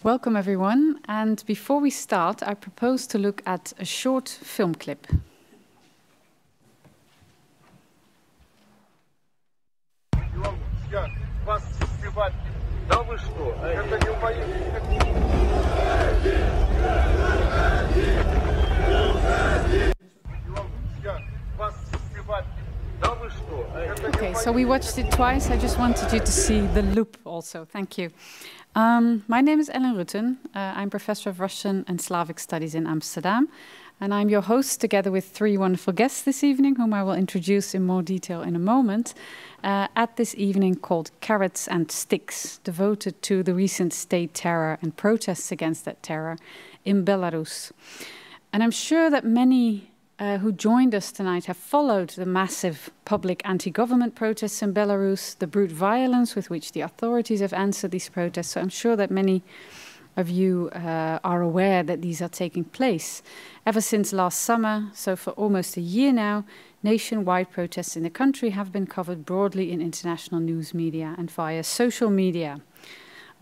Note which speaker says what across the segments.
Speaker 1: Welcome everyone, and before we start, I propose to look at a short film clip. Okay, so we watched it twice. I just wanted you to see the loop also. Thank you. My name is Rutten. I'm Professor of Russian and Slavic Studies in Amsterdam, and I'm your host together with three wonderful guests this evening, whom I will introduce in more detail in a moment, at this evening called Carrots and Sticks, devoted to the recent state terror and protests against that terror in Belarus. And I'm sure that many who joined us tonight have followed the massive public anti-government protests in Belarus, the brute violence with which the authorities have answered these protests. So I'm sure that many of you are aware that these are taking place. Ever since last summer, so for almost a year now, nationwide protests in the country have been covered broadly in international news media and via social media.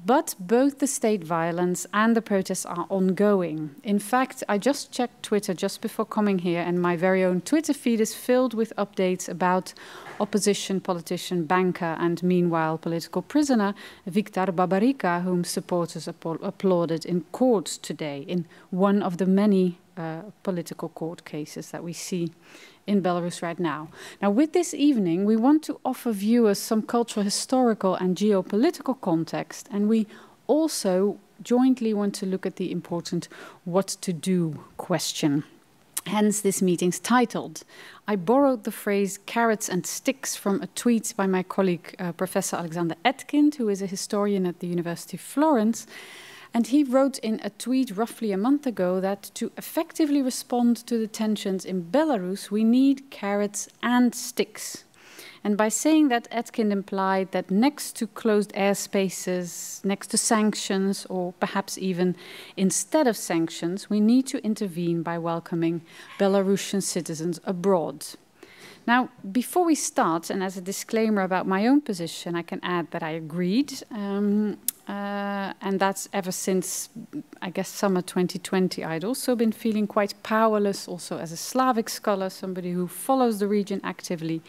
Speaker 1: But both the state violence and the protests are ongoing. In fact, I just checked Twitter just before coming here, and my very own Twitter feed is filled with updates about opposition politician, banker, and meanwhile political prisoner Viktor Babarika, whom supporters applauded in court today in one of the many political court cases that we see in Belarus right now. Now, with this evening, we want to offer viewers some cultural, historical, and geopolitical context, and we also jointly want to look at the important what to do question. Hence this meeting's titled. I borrowed the phrase carrots and sticks from a tweet by my colleague, Professor Alexander Etkind, who is a historian at the University of Florence. And he wrote in a tweet roughly a month ago that to effectively respond to the tensions in Belarus, we need carrots and sticks. And by saying that, Etkind implied that next to closed airspaces, next to sanctions, or perhaps even instead of sanctions, we need to intervene by welcoming Belarusian citizens abroad. Now, before we start, and as a disclaimer about my own position, I can add that I agreed. And that's ever since, I guess, summer 2020. I'd also been feeling quite powerless, also as a Slavic scholar, somebody who follows the region actively.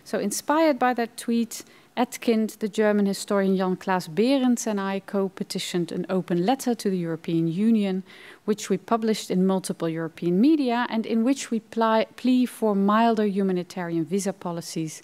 Speaker 1: So inspired by that tweet, Etkind, the German historian Jan Klaas Berends, and I co-petitioned an open letter to the European Union, which we published in multiple European media, and in which we plea for milder humanitarian visa policies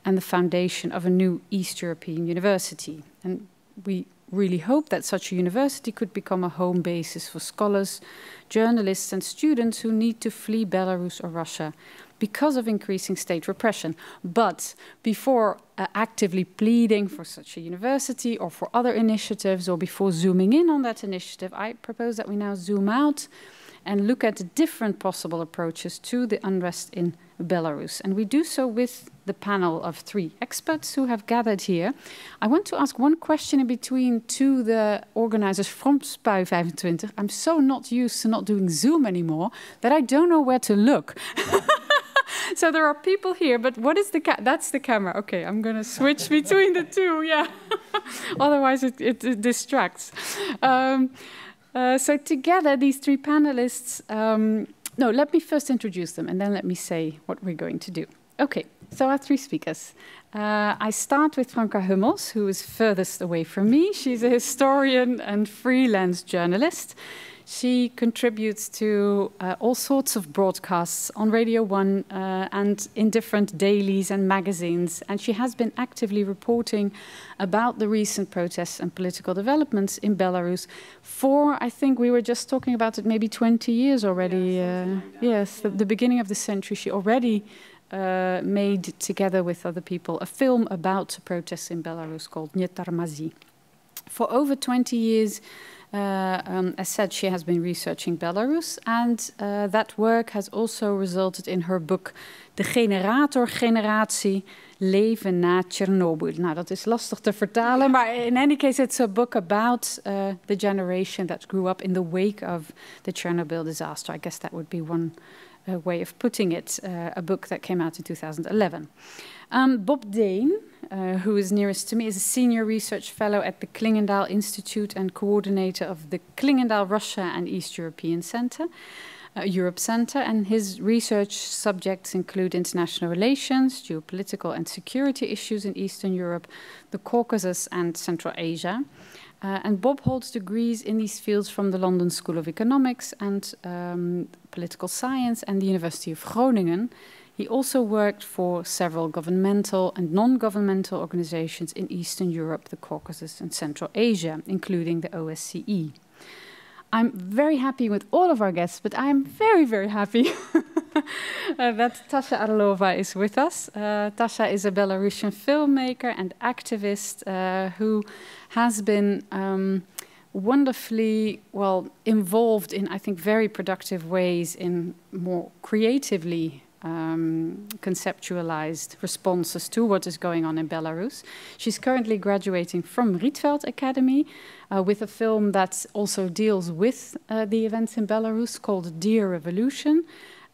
Speaker 1: and the foundation of a new East European university. And we really hope that such a university could become a home basis for scholars, journalists, and students who need to flee Belarus or Russia because of increasing state repression. But before actively pleading for such a university or for other initiatives, or before zooming in on that initiative, I propose that we now zoom out and look at different possible approaches to the unrest in Belarus. And we do so with the panel of three experts who have gathered here. I want to ask one question in between to the organizers from Spui 25. I'm so not used to not doing Zoom anymore that I don't know where to look. So there are people here, but what is the that's the camera. Okay, I'm going to switch between the two, yeah. Otherwise it distracts. So together, these three panelists, no, let me first introduce them and then let me say what we're going to do. Okay, so our three speakers. I start with Franka Hummels, who is furthest away from me. She's a historian and freelance journalist. She contributes to all sorts of broadcasts on Radio 1 and in different dailies and magazines. And she has been actively reporting about the recent protests and political developments in Belarus for, I think we were just talking about it, maybe 20 years already. Yes, the beginning of the century. She already made, together with other people, a film about protests in Belarus called Nie Tarmazi. For over 20 years, as said, she has been researching Belarus, and that work has also resulted in her book De Generator-generatie, Leven na Chernobyl. Nou, dat is lastig te vertalen, maar in any case, it's a book about the generation that grew up in the wake of the Chernobyl disaster. I guess that would be one way of putting it, a book that came out in 2011. Bob Dane, who is nearest to me, is a senior research fellow at the Klingendahl Institute and coordinator of the Klingendahl Russia and East European Center, Europe Center, and his research subjects include international relations, geopolitical and security issues in Eastern Europe, the Caucasus and Central Asia. And Bob holds degrees in these fields from the London School of Economics and Political Science and the University of Groningen. He also worked for several governmental and non-governmental organizations in Eastern Europe, the Caucasus and Central Asia, including the OSCE. I'm very happy with all of our guests, but I'm very, very happy that Tasha Arlova is with us. Tasha is a Belarusian filmmaker and activist who has been wonderfully, well, involved in, I think, very productive ways in more creatively conceptualized responses to what is going on in Belarus. She's currently graduating from Rietveld Academy with a film that also deals with the events in Belarus called Dear Revolution.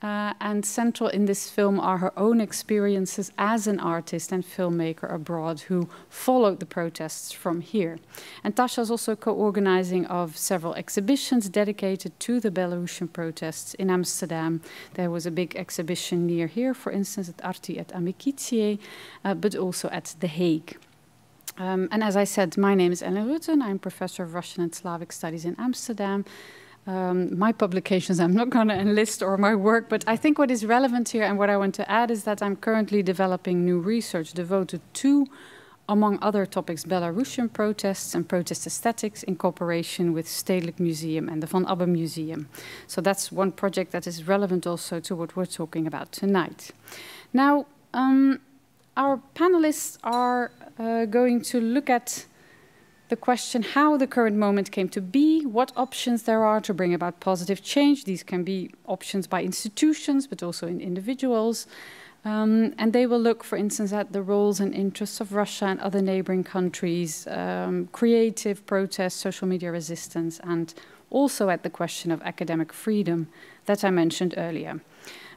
Speaker 1: And central in this film are her own experiences as an artist and filmmaker abroad who followed the protests from here. And Tasha is also co-organizing of several exhibitions dedicated to the Belarusian protests in Amsterdam. There was a big exhibition near here, for instance, at Arti et Amicitie, but also at The Hague. And as I said, my name is Ellen Rutten. I'm professor of Russian and Slavic Studies in Amsterdam. My publications I'm not going to enlist, or my work, but I think what is relevant here and what I want to add is that I'm currently developing new research devoted to, among other topics, Belarusian protests and protest aesthetics in cooperation with Stedelijk Museum and the Van Abbe Museum. So that's one project that is relevant also to what we're talking about tonight. Now, our panelists are going to look at the question how the current moment came to be, what options there are to bring about positive change. These can be options by institutions, but also in individuals. And they will look, for instance, at the roles and interests of Russia and other neighboring countries, creative protest, social media resistance, and also at the question of academic freedom that I mentioned earlier.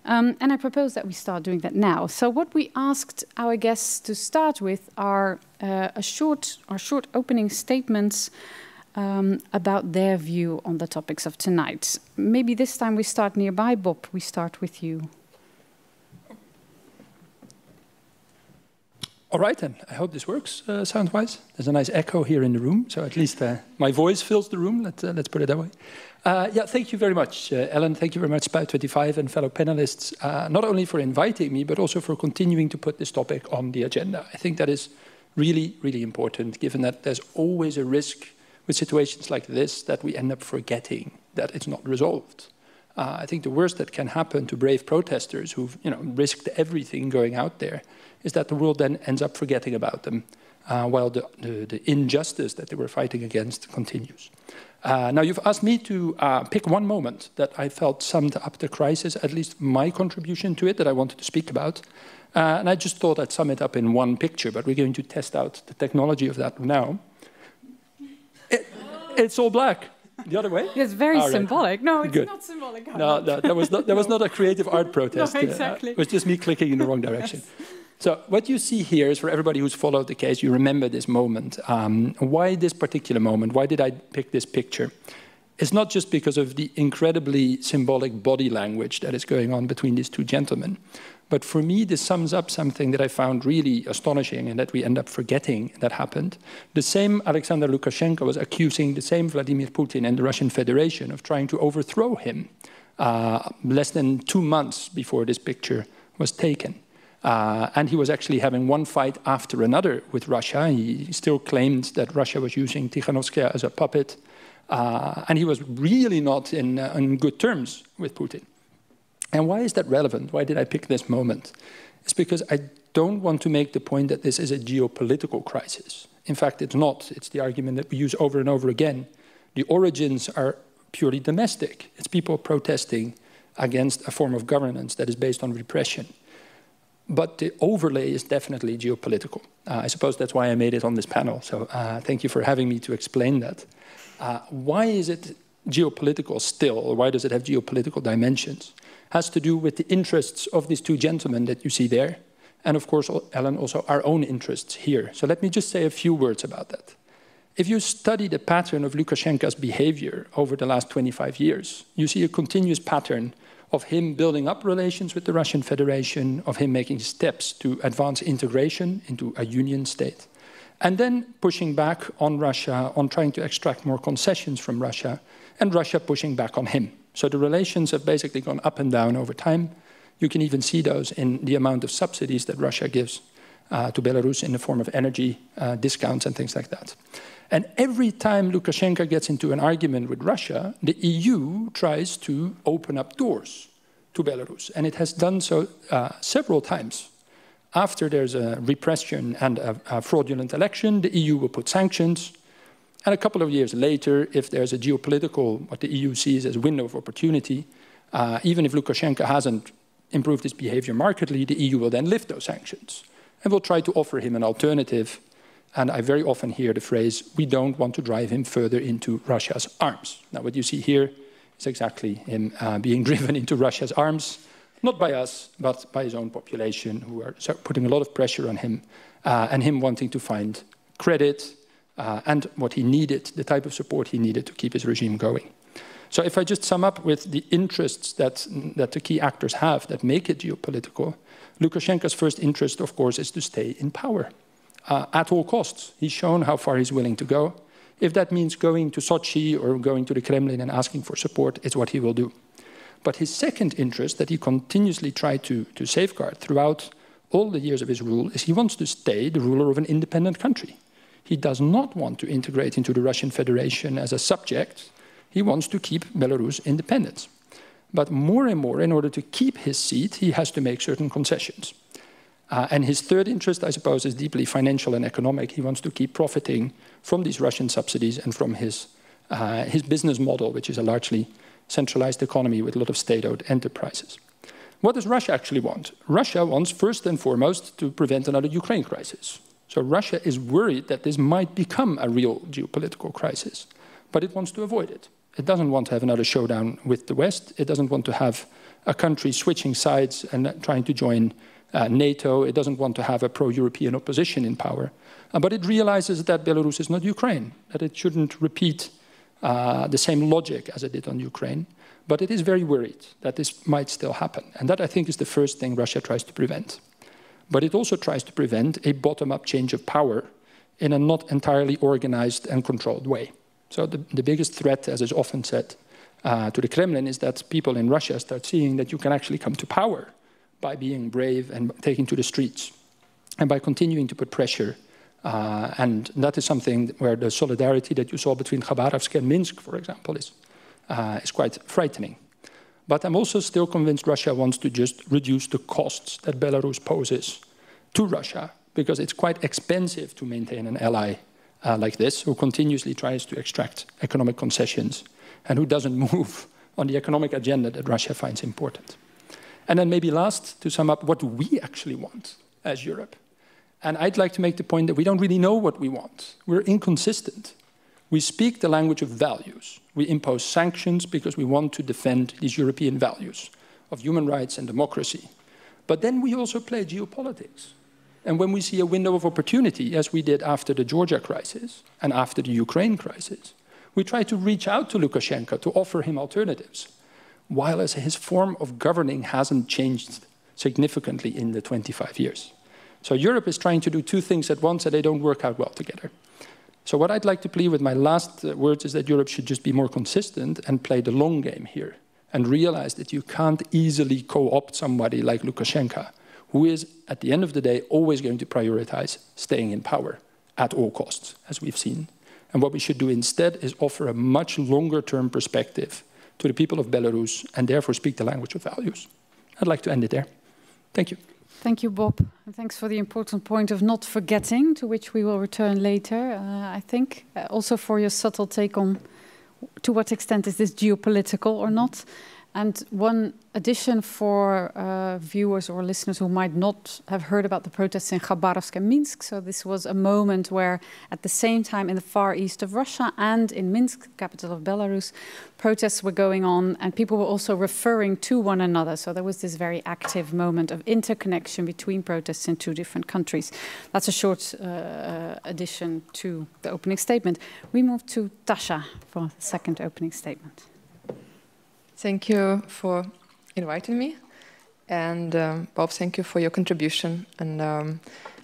Speaker 1: And I propose that we start doing that now. So what we asked our guests to start with are short opening statements about their view on the topics of tonight. Maybe this time we start nearby. Bob, we start with you.
Speaker 2: All right, then. I hope this works sound-wise. There's a nice echo here in the room, so at least my voice fills the room. Let's put it that way. Yeah, thank you very much, Ellen. Thank you very much, Spuit25 and fellow panelists, not only for inviting me, but also for continuing to put this topic on the agenda. I think that is really, really important, given that there's always a risk with situations like this that we end up forgetting that it's not resolved. I think the worst that can happen to brave protesters who've risked everything going out there is that the world then ends up forgetting about them while the injustice that they were fighting against continues. Now, you've asked me to pick one moment that I felt summed up the crisis, at least my contribution to it, that I wanted to speak about. And I just thought I'd sum it up in one picture, but we're going to test out the technology of that now. It's all black. The other way?
Speaker 1: It's very symbolic.
Speaker 2: Right.
Speaker 1: No, it's
Speaker 2: Good.
Speaker 1: not symbolic.
Speaker 2: No, that was not a creative art protest.
Speaker 1: No, exactly.
Speaker 2: It was just me clicking in the wrong direction. Yes. So what you see here is, for everybody who's followed the case, you remember this moment. Why this particular moment? Why did I pick this picture? It's not just because of the incredibly symbolic body language that is going on between these two gentlemen. But for me, this sums up something that I found really astonishing and that we end up forgetting that happened. The same Alexander Lukashenko was accusing the same Vladimir Putin and the Russian Federation of trying to overthrow him less than 2 months before this picture was taken. And he was actually having one fight after another with Russia. He still claimed that Russia was using Tikhanovskaya as a puppet. And he was really not in good terms with Putin. And why is that relevant? Why did I pick this moment? It's because I don't want to make the point that this is a geopolitical crisis. In fact, it's not. It's the argument that we use over and over again. The origins are purely domestic. It's people protesting against a form of governance that is based on repression. But the overlay is definitely geopolitical. I suppose that's why I made it on this panel. So thank you for having me to explain that. Why is it geopolitical still? Or why does it have geopolitical dimensions? Has to do with the interests of these two gentlemen that you see there. and of course, Ellen, also our own interests here. So let me just say a few words about that. If you study the pattern of Lukashenko's behavior over the last 25 years, you see a continuous pattern of him building up relations with the Russian Federation, of him making steps to advance integration into a union state, and then pushing back on Russia, on trying to extract more concessions from Russia, and Russia pushing back on him. So the relations have basically gone up and down over time. You can even see those in the amount of subsidies that Russia gives to Belarus in the form of energy discounts and things like that. And every time Lukashenko gets into an argument with Russia, the EU tries to open up doors to Belarus. And it has done so several times. After there's a repression and a fraudulent election, the EU will put sanctions. And a couple of years later, if there's a geopolitical, what the EU sees as a window of opportunity, even if Lukashenko hasn't improved his behavior markedly, the EU will then lift those sanctions and will try to offer him an alternative. And I very often hear the phrase, we don't want to drive him further into Russia's arms. Now, what you see here is exactly him being driven into Russia's arms, not by us, but by his own population, who are putting a lot of pressure on him, and him wanting to find credit and what he needed, the type of support he needed to keep his regime going. So if I just sum up with the interests that the key actors have that make it geopolitical, Lukashenko's first interest, of course, is to stay in power. At all costs. He's shown how far he's willing to go. If that means going to Sochi or going to the Kremlin and asking for support, it's what he will do. But his second interest that he continuously tried to safeguard throughout all the years of his rule is he wants to stay the ruler of an independent country. He does not want to integrate into the Russian Federation as a subject. He wants to keep Belarus independent. But more and more, in order to keep his seat, he has to make certain concessions. And his third interest, I suppose, is deeply financial and economic. He wants to keep profiting from these Russian subsidies and from his business model, which is a largely centralized economy with a lot of state-owned enterprises. What does Russia actually want? Russia wants, first and foremost, to prevent another Ukraine crisis. So Russia is worried that this might become a real geopolitical crisis, but it wants to avoid it. It doesn't want to have another showdown with the West. It doesn't want to have a country switching sides and trying to join NATO. It doesn't want to have a pro-European opposition in power. But it realizes that Belarus is not Ukraine, that it shouldn't repeat the same logic as it did on Ukraine. But it is very worried that this might still happen. And that, I think, is the first thing Russia tries to prevent. But it also tries to prevent a bottom-up change of power in a not entirely organized and controlled way. So the biggest threat, as is often said, to the Kremlin is that people in Russia start seeing that you can actually come to power by being brave and taking to the streets, and by continuing to put pressure. And that is something where the solidarity that you saw between Khabarovsk and Minsk, for example, is quite frightening. But I'm also still convinced Russia wants to just reduce the costs that Belarus poses to Russia, because it's quite expensive to maintain an ally like this, who continuously tries to extract economic concessions and who doesn't move on the economic agenda that Russia finds important. And then maybe last, to sum up, what do we actually want as Europe? And I'd like to make the point that we don't really know what we want. We're inconsistent. We speak the language of values. We impose sanctions because we want to defend these European values of human rights and democracy. But then we also play geopolitics. And when we see a window of opportunity, as we did after the Georgia crisis and after the Ukraine crisis, we try to reach out to Lukashenko to offer him alternatives, while his form of governing hasn't changed significantly in the 25 years. So Europe is trying to do two things at once and they don't work out well together. So what I'd like to plead with my last words is that Europe should just be more consistent and play the long game here and realize that you can't easily co-opt somebody like Lukashenko, who is, at the end of the day, always going to prioritize staying in power at all costs, as we've seen. And what we should do instead is offer a much longer-term perspective to the people of Belarus and therefore speak the language of values. I'd like to end it there. Thank you.
Speaker 1: Thank you, Bob. And thanks for the important point of not forgetting, to which we will return later, I think. Also for your subtle take on to what extent is this geopolitical or not. And one addition for viewers or listeners who might not have heard about the protests in Khabarovsk and Minsk. So this was a moment where at the same time in the far east of Russia and in Minsk, capital of Belarus, protests were going on and people were also referring to one another. So there was this very active moment of interconnection between protests in two different countries. That's a short addition to the opening statement. We move to Tasha for the second opening statement.
Speaker 3: Thank you for inviting me, and Bob, thank you for your contribution. And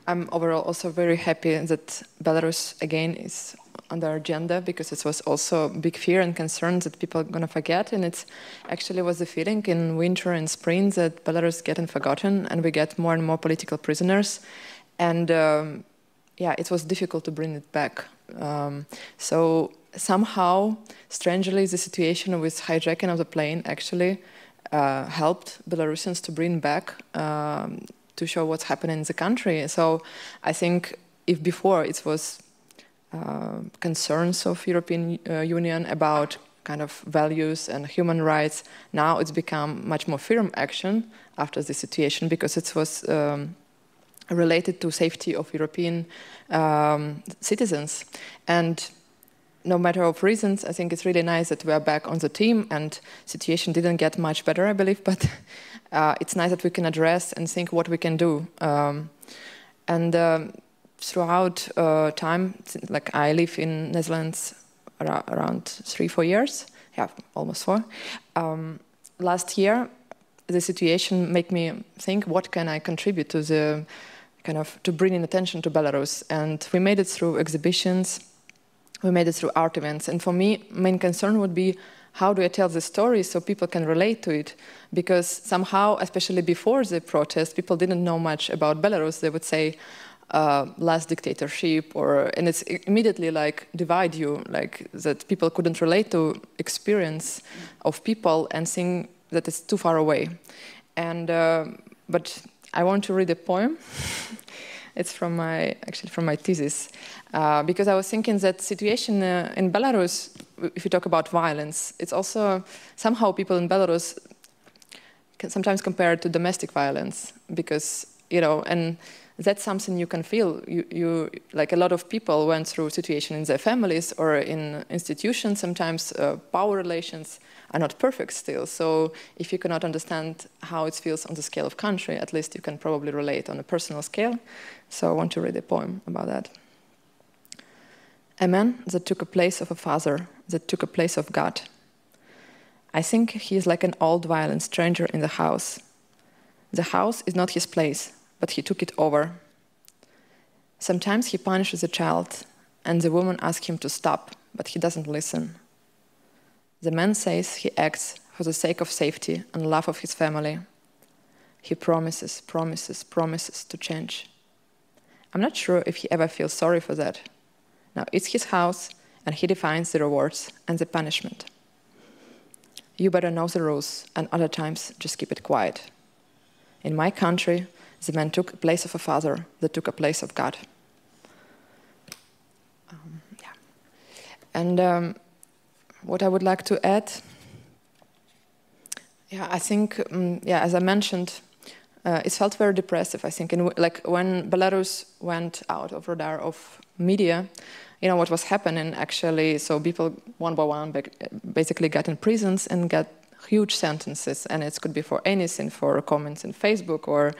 Speaker 3: I'm overall also very happy that Belarus again is on the agenda, because it was also a big fear and concern that people are going to forget, and it actually was the feeling in winter and spring that Belarus is getting forgotten and we get more and more political prisoners, and yeah, it was difficult to bring it back. So somehow, strangely, the situation with hijacking of the plane actually helped Belarusians to bring back, to show what's happening in the country. So I think if before it was concerns of European Union about kind of values and human rights, now it's become much more firm action after the situation, because it was related to safety of European citizens. And no matter of reasons, I think it's really nice that we are back on the team, and situation didn't get much better, I believe, but it's nice that we can address and think what we can do. Throughout time, like I live in Netherlands around 3-4 years, yeah, almost 4. Last year, the situation made me think, what can I contribute to the kind of to bringing attention to Belarus? And we made it through exhibitions. We made it through art events. And for me, main concern would be, how do I tell the story so people can relate to it? Because somehow, especially before the protest, people didn't know much about Belarus. They would say, last dictatorship, and it's immediately like divide you, like that people couldn't relate to experience of people and think that it's too far away. And, but I want to read a poem. It's from my thesis, because I was thinking that situation in Belarus, if you talk about violence, it's also somehow people in Belarus can sometimes compare it to domestic violence, because, you know, and that's something you can feel. You like a lot of people went through situation in their families or in institutions. Sometimes power relations are not perfect still. So if you cannot understand how it feels on the scale of country, at least you can probably relate on a personal scale. So I want to read a poem about that. A man that took a place of a father, that took a place of God. I think he is like an old violent stranger in the house. The house is not his place, but he took it over. Sometimes he punishes the child, and the woman asks him to stop, but he doesn't listen. The man says he acts for the sake of safety and love of his family. He promises, promises, promises to change. I'm not sure if he ever feels sorry for that. Now it's his house, and he defines the rewards and the punishment. You better know the rules, and other times just keep it quiet. In my country, the man took a place of a father that took a place of God. Yeah. And what I would like to add, yeah, I think, yeah, as I mentioned, it felt very depressive, I think. Like when Belarus went out of radar of media, you know, what was happening actually, so people one by one basically got in prisons and got huge sentences, and it could be for anything, for comments in Facebook or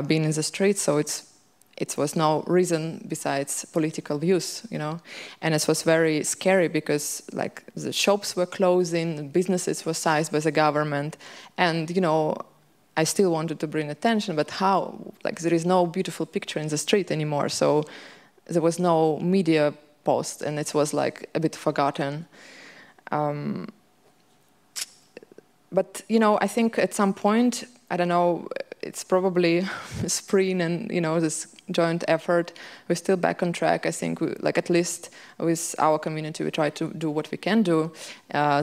Speaker 3: being in the streets. So it was no reason besides political views, you know. And it was very scary because like the shops were closing, businesses were seized by the government, and you know, I still wanted to bring attention, but how? Like there is no beautiful picture in the street anymore, so there was no media post, and it was like a bit forgotten. But you know, I think at some point, I don't know, it's probably spring, and you know, this joint effort, we're still back on track. I think, like at least with our community, we try to do what we can do.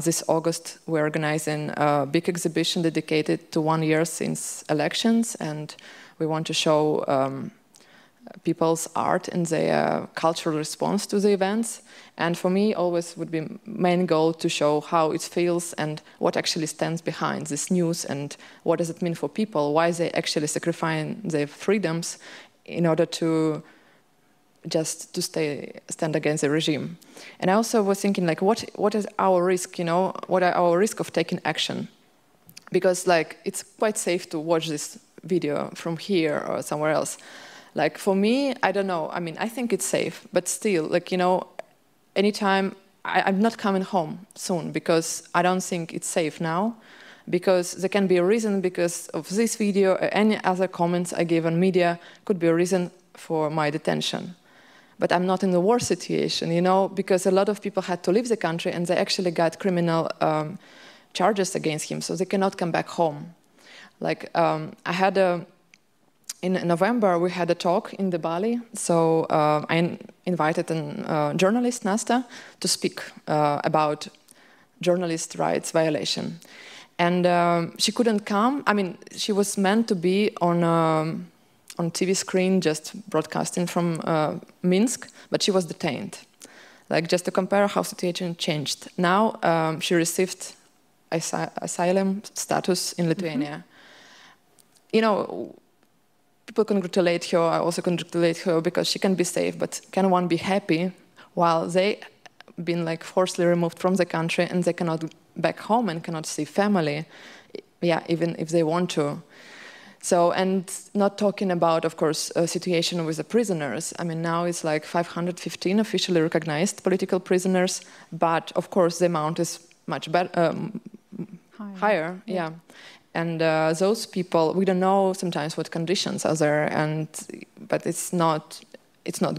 Speaker 3: This August, we're organizing a big exhibition dedicated to 1 year since elections, and we want to show people's art and their cultural response to the events. And for me, always would be main goal to show how it feels and what actually stands behind this news and what does it mean for people, why they actually sacrificing their freedoms in order to just to stand against the regime. And I also was thinking, like, what is our risk, you know, what are our risk of taking action? Because, like, it's quite safe to watch this video from here or somewhere else. Like, for me, I don't know, I mean, I think it's safe, but still, like, you know, anytime, I'm not coming home soon because I don't think it's safe now, because there can be a reason because of this video or any other comments I gave on media could be a reason for my detention. But I'm not in the war situation, you know, because a lot of people had to leave the country and they actually got criminal charges against him, so they cannot come back home. Like, I had in November, we had a talk in the Bali, so I invited a journalist, Nasta, to speak about journalist rights violation. And she couldn't come. I mean, she was meant to be on TV screen, just broadcasting from Minsk, but she was detained. Like, just to compare how the situation changed. Now she received asylum status in Lithuania. Mm-hmm. You know, people congratulate her, I also congratulate her because she can be safe, but can one be happy while they been like forcibly removed from the country and they cannot back home and cannot see family, yeah, even if they want to. So, and not talking about, of course, a situation with the prisoners. I mean, now it's like 515 officially recognized political prisoners, but of course the amount is much better, higher, yeah. And those people, we don't know sometimes what conditions are there, but it's not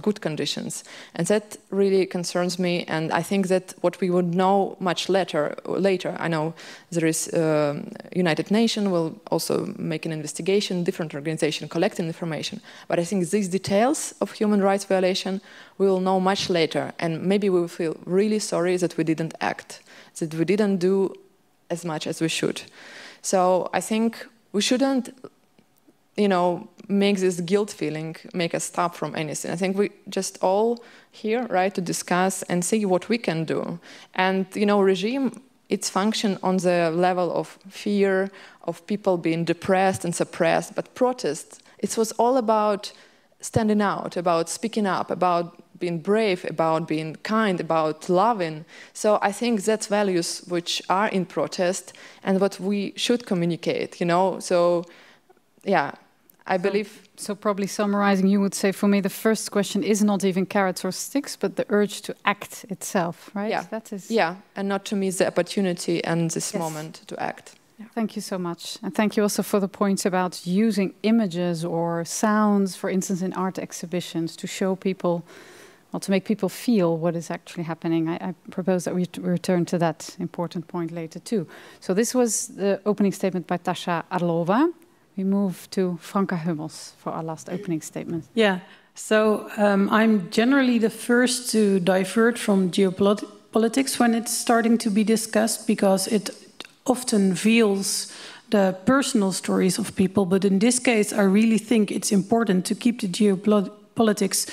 Speaker 3: good conditions. And that really concerns me, and I think that what we would know much later, I know there is United Nations will also make an investigation, different organization collecting information, but I think these details of human rights violation we will know much later, and maybe we will feel really sorry that we didn't act, that we didn't do as much as we should. So I think we shouldn't, you know, make this guilt feeling make us stop from anything. I think we just all here, right, to discuss and see what we can do. And, you know, regime, its function on the level of fear, of people being depressed and suppressed, but protest, it was all about standing out, about speaking up, about being brave, about being kind, about loving. So I think that's values which are in protest and what we should communicate, you know. So, yeah, I believe...
Speaker 1: So probably summarizing, you would say, for me, the first question is not even carrots or sticks, but the urge to act itself, right?
Speaker 3: Yeah,
Speaker 1: that is...
Speaker 3: yeah, and not to miss the opportunity and this moment to act.
Speaker 1: Yeah. Thank you so much. And thank you also for the points about using images or sounds, for instance, in art exhibitions to show people, well, to make people feel what is actually happening. I propose that we return to that important point later too. So this was the opening statement by Tasha Arlova. We move to Franka Hummels for our last opening statement.
Speaker 4: Yeah, so I'm generally the first to divert from geopolitics when it's starting to be discussed, because it often veils the personal stories of people. But in this case, I really think it's important to keep the geopolitics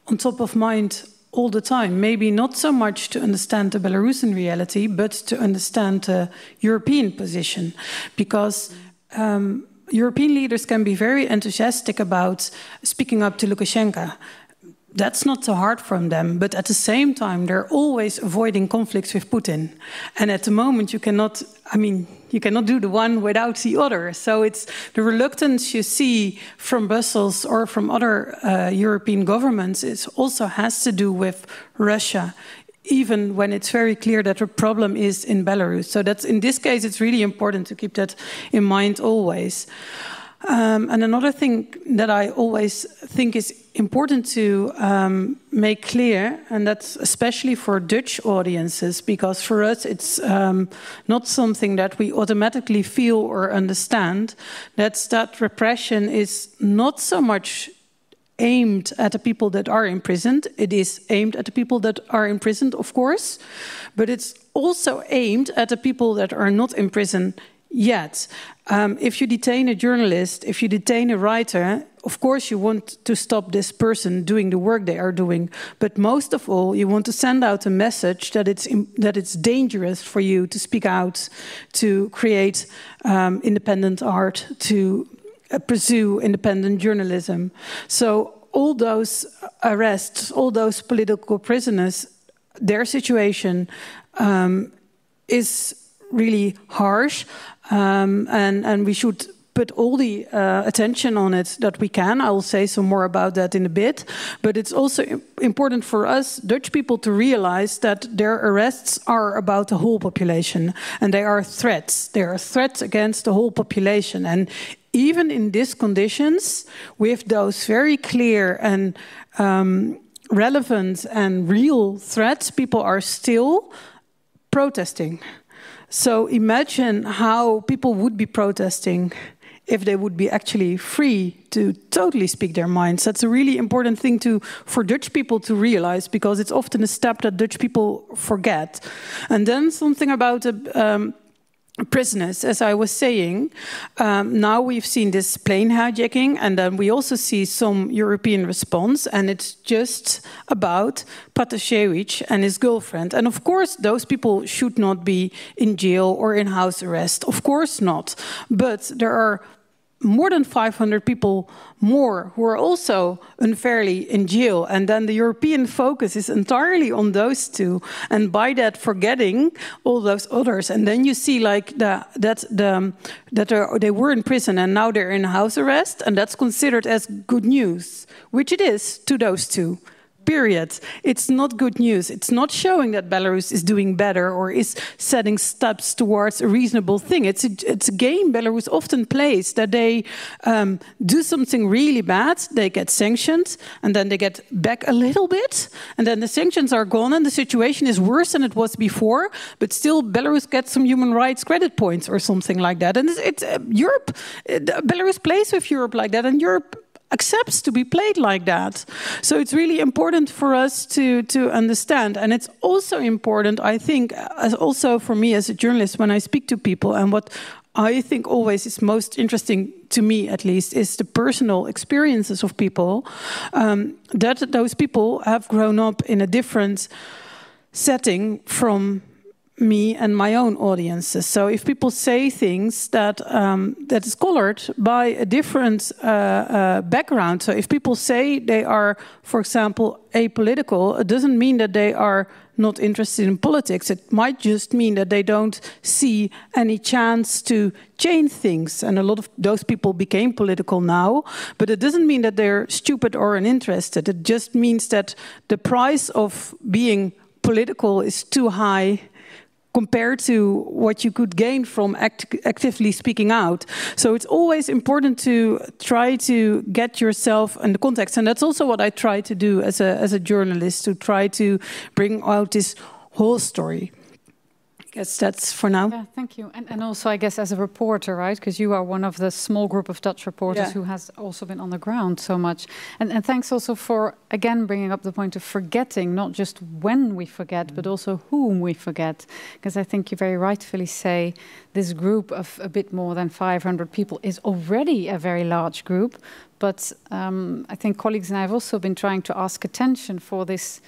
Speaker 4: on top of mind all the time. Maybe not so much to understand the Belarusian reality, but to understand the European position. Because European leaders can be very enthusiastic about speaking up to Lukashenko. That's not so hard from them, but at the same time, they're always avoiding conflicts with Putin. And at the moment, you cannot do the one without the other. So it's the reluctance you see from Brussels or from other European governments. It also has to do with Russia, even when it's very clear that the problem is in Belarus. So that's, in this case, it's really important to keep that in mind always. And another thing that I always think is important to make clear, and that's especially for Dutch audiences, because for us it's not something that we automatically feel or understand, that's that repression is not so much aimed at the people that are imprisoned. It is aimed at the people that are imprisoned, of course, but it's also aimed at the people that are not imprisoned yet. If you detain a journalist, if you detain a writer, of course you want to stop this person doing the work they are doing. But most of all, you want to send out a message that it's dangerous for you to speak out, to create independent art, to pursue independent journalism. So all those arrests, all those political prisoners, their situation is really harsh, and we should put all the attention on it that we can. I will say some more about that in a bit. But it's also important for us, Dutch people, to realize that their arrests are about the whole population, and they are threats. They are threats against the whole population. And even in these conditions, with those very clear and relevant and real threats, people are still protesting. So imagine how people would be protesting if they would be actually free to totally speak their minds. That's a really important thing for Dutch people to realize, because it's often a step that Dutch people forget. And then something about prisoners, as I was saying. Now we've seen this plane hijacking, and then we also see some European response, and it's just about Protasevich and his girlfriend. And of course, those people should not be in jail or in house arrest. Of course not. But there are more than 500 people more who are also unfairly in jail, and then the European focus is entirely on those two, and by that forgetting all those others. And then you see like that they were in prison and now they're in house arrest, and that's considered as good news, which it is to those two. Period. It's not good news. It's not showing that Belarus is doing better or is setting steps towards a reasonable thing. It's a game Belarus often plays, that they do something really bad, they get sanctioned, and then they get back a little bit, and then the sanctions are gone and the situation is worse than it was before, but still Belarus gets some human rights credit points or something like that. And it's Europe, Belarus plays with Europe like that, and Europe accepts to be played like that. So it's really important for us to understand. And it's also important, I think, also for me as a journalist, when I speak to people, and what I think always is most interesting to me, at least, is the personal experiences of people, that those people have grown up in a different setting from me and my own audiences. So if people say things that that is colored by a different background, so if people say they are, for example, apolitical, it doesn't mean that they are not interested in politics. It might just mean that they don't see any chance to change things. And a lot of those people became political now, but it doesn't mean that they're stupid or uninterested. It just means that the price of being political is too high compared to what you could gain from actively speaking out. So it's always important to try to get yourself in the context. And that's also what I try to do as a journalist, to try to bring out this whole story. I guess that's for now.
Speaker 1: Yeah, thank you. And also, I guess, as a reporter, right? Because you are one of the small group of Dutch reporters who has also been on the ground so much. And thanks also for, again, bringing up the point of forgetting, not just when we forget, but also whom we forget. Because I think you very rightfully say this group of a bit more than 500 people is already a very large group. But I think colleagues and I have also been trying to ask attention for this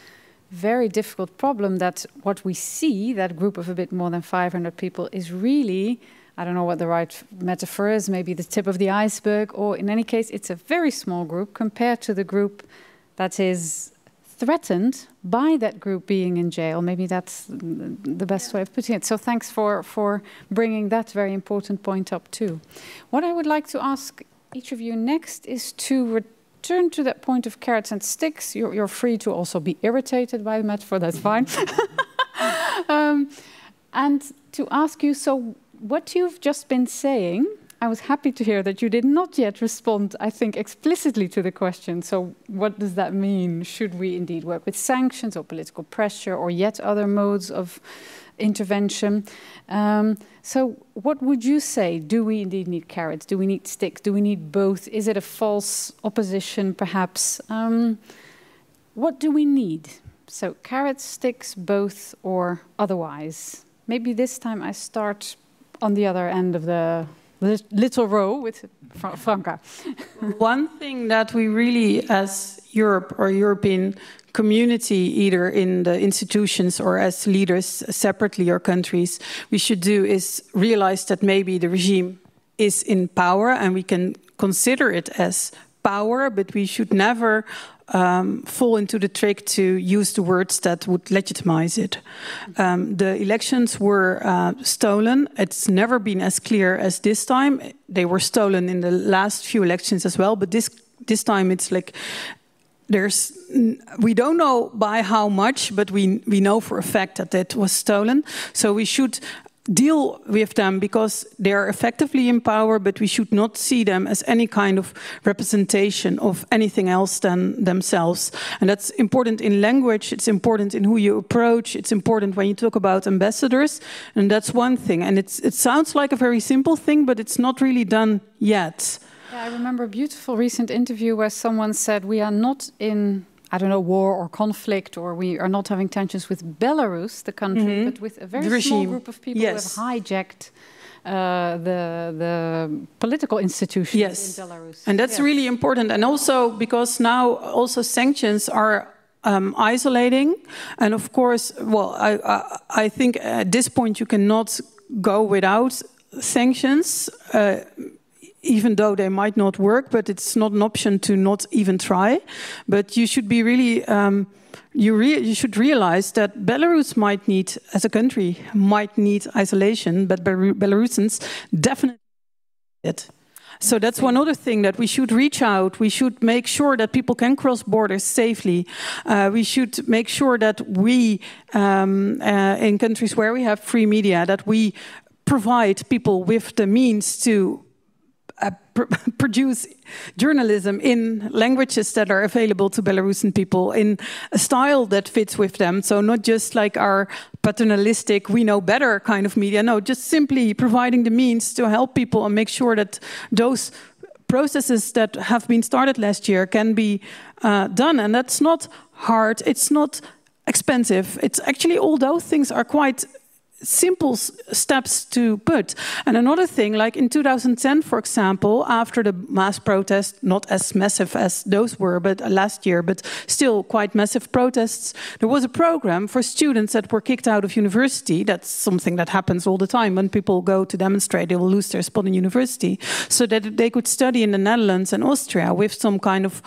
Speaker 1: very difficult problem, that what we see, that group of a bit more than 500 people, is really, I don't know what the right metaphor is, maybe the tip of the iceberg, or in any case, it's a very small group compared to the group that is threatened by that group being in jail. Maybe that's the best way of putting it. So thanks for bringing that very important point up too. What I would like to ask each of you next is to return to that point of carrots and sticks. You're free to also be irritated by the metaphor, that's fine. And to ask you, so what you've just been saying, I was happy to hear that you did not yet respond, I think, explicitly to the question. So what does that mean? Should we indeed work with sanctions or political pressure or yet other modes of intervention? So what would you say? Do we indeed need carrots? Do we need sticks? Do we need both? Is it a false opposition, perhaps? What do we need? So carrots, sticks, both, or otherwise? Maybe this time I start on the other end of the little row with Franca.
Speaker 4: One thing that we really, as Europe or European community, either in the institutions or as leaders separately or countries, we should do is realize that maybe the regime is in power and we can consider it as power, but we should never fall into the trick to use the words that would legitimize it. The elections were stolen. It's never been as clear as this time. They were stolen in the last few elections as well, but this time it's like we don't know by how much, but we know for a fact that it was stolen. So we should deal with them because they are effectively in power, but we should not see them as any kind of representation of anything else than themselves. And that's important in language, it's important in who you approach, it's important when you talk about ambassadors, and that's one thing. And it sounds like a very simple thing, but it's not really done yet.
Speaker 1: Yeah, I remember a beautiful recent interview where someone said, we are not in, I don't know, war or conflict, or we are not having tensions with Belarus, the country, but with a very small group of people who have hijacked the political institutions in Belarus.
Speaker 4: And that's really important. And also because now also sanctions are isolating. And of course, well, I think at this point you cannot go without sanctions, even though they might not work, but it's not an option to not even try. But you should be really, you should realize that Belarus might need, as a country, might need isolation, but Belarusians definitely need it. So that's one other thing, that we should reach out. We should make sure that people can cross borders safely. We should make sure that we, in countries where we have free media, that we provide people with the means to produce journalism in languages that are available to Belarusian people in a style that fits with them. So not just like our paternalistic, we know better kind of media. No, just simply providing the means to help people and make sure that those processes that have been started last year can be done. And that's not hard. It's not expensive. It's actually, all those things are quite simple steps to put. And another thing, like in 2010, for example, after the mass protest, not as massive as those were, but last year, but still quite massive protests, there was a program for students that were kicked out of university. That's something that happens all the time. When people go to demonstrate, they will lose their spot in university, so that they could study in the Netherlands and Austria with some kind of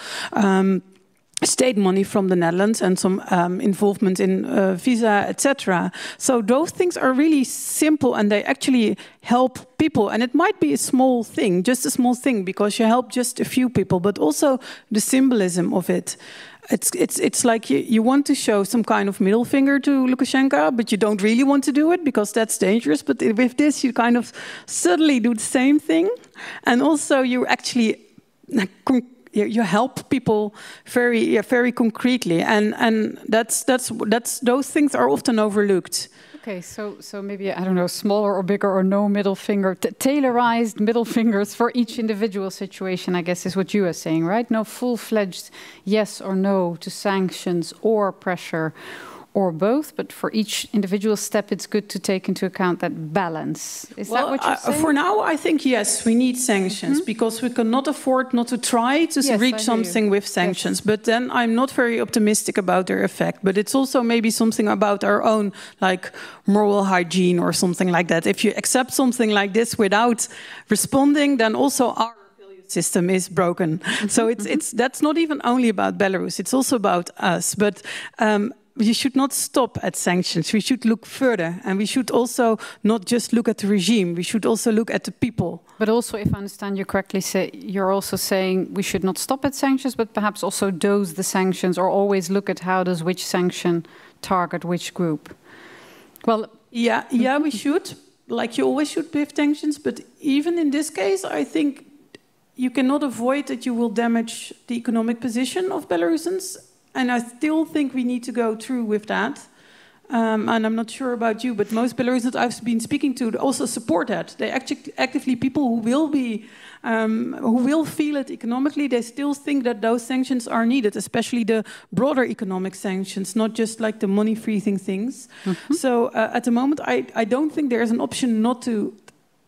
Speaker 4: state money from the Netherlands and some involvement in visa, etc. So those things are really simple and they actually help people. And it might be a small thing, just a small thing, because you help just a few people, but also the symbolism of it. It's like you want to show some kind of middle finger to Lukashenko, but you don't really want to do it because that's dangerous. But with this, you kind of suddenly do the same thing. And also you actually you help people very concretely, and that's those things are often overlooked.
Speaker 1: Okay, so maybe, I don't know, smaller or bigger or no middle finger, tailorized middle fingers for each individual situation, I guess is what you are saying, right? No full-fledged yes or no to sanctions or pressure or both, but for each individual step, it's good to take into account that balance. Is that what you're saying?
Speaker 4: For now, I think, yes, we need sanctions, because we cannot afford not to try to reach something with sanctions. Yes. But then I'm not very optimistic about their effect. But it's also maybe something about our own, like, moral hygiene or something like that. If you accept something like this without responding, then also our system is broken. So that's not even only about Belarus, it's also about us. But you should not stop at sanctions. We should look further, and we should also not just look at the regime. We should also look at the people.
Speaker 1: But also, if I understand you correctly, you're also saying we should not stop at sanctions, but perhaps also dose the sanctions, or always look at how does which sanction target which group. Well,
Speaker 4: yeah, we should. Like you always should with sanctions, but even in this case, I think you cannot avoid that you will damage the economic position of Belarusians. And I still think we need to go through with that. And I'm not sure about you, but most Belarusians I've been speaking to also support that. They actively, people who will feel it economically, they still think that those sanctions are needed, especially the broader economic sanctions, not just like the money freezing things. So at the moment, I don't think there is an option not to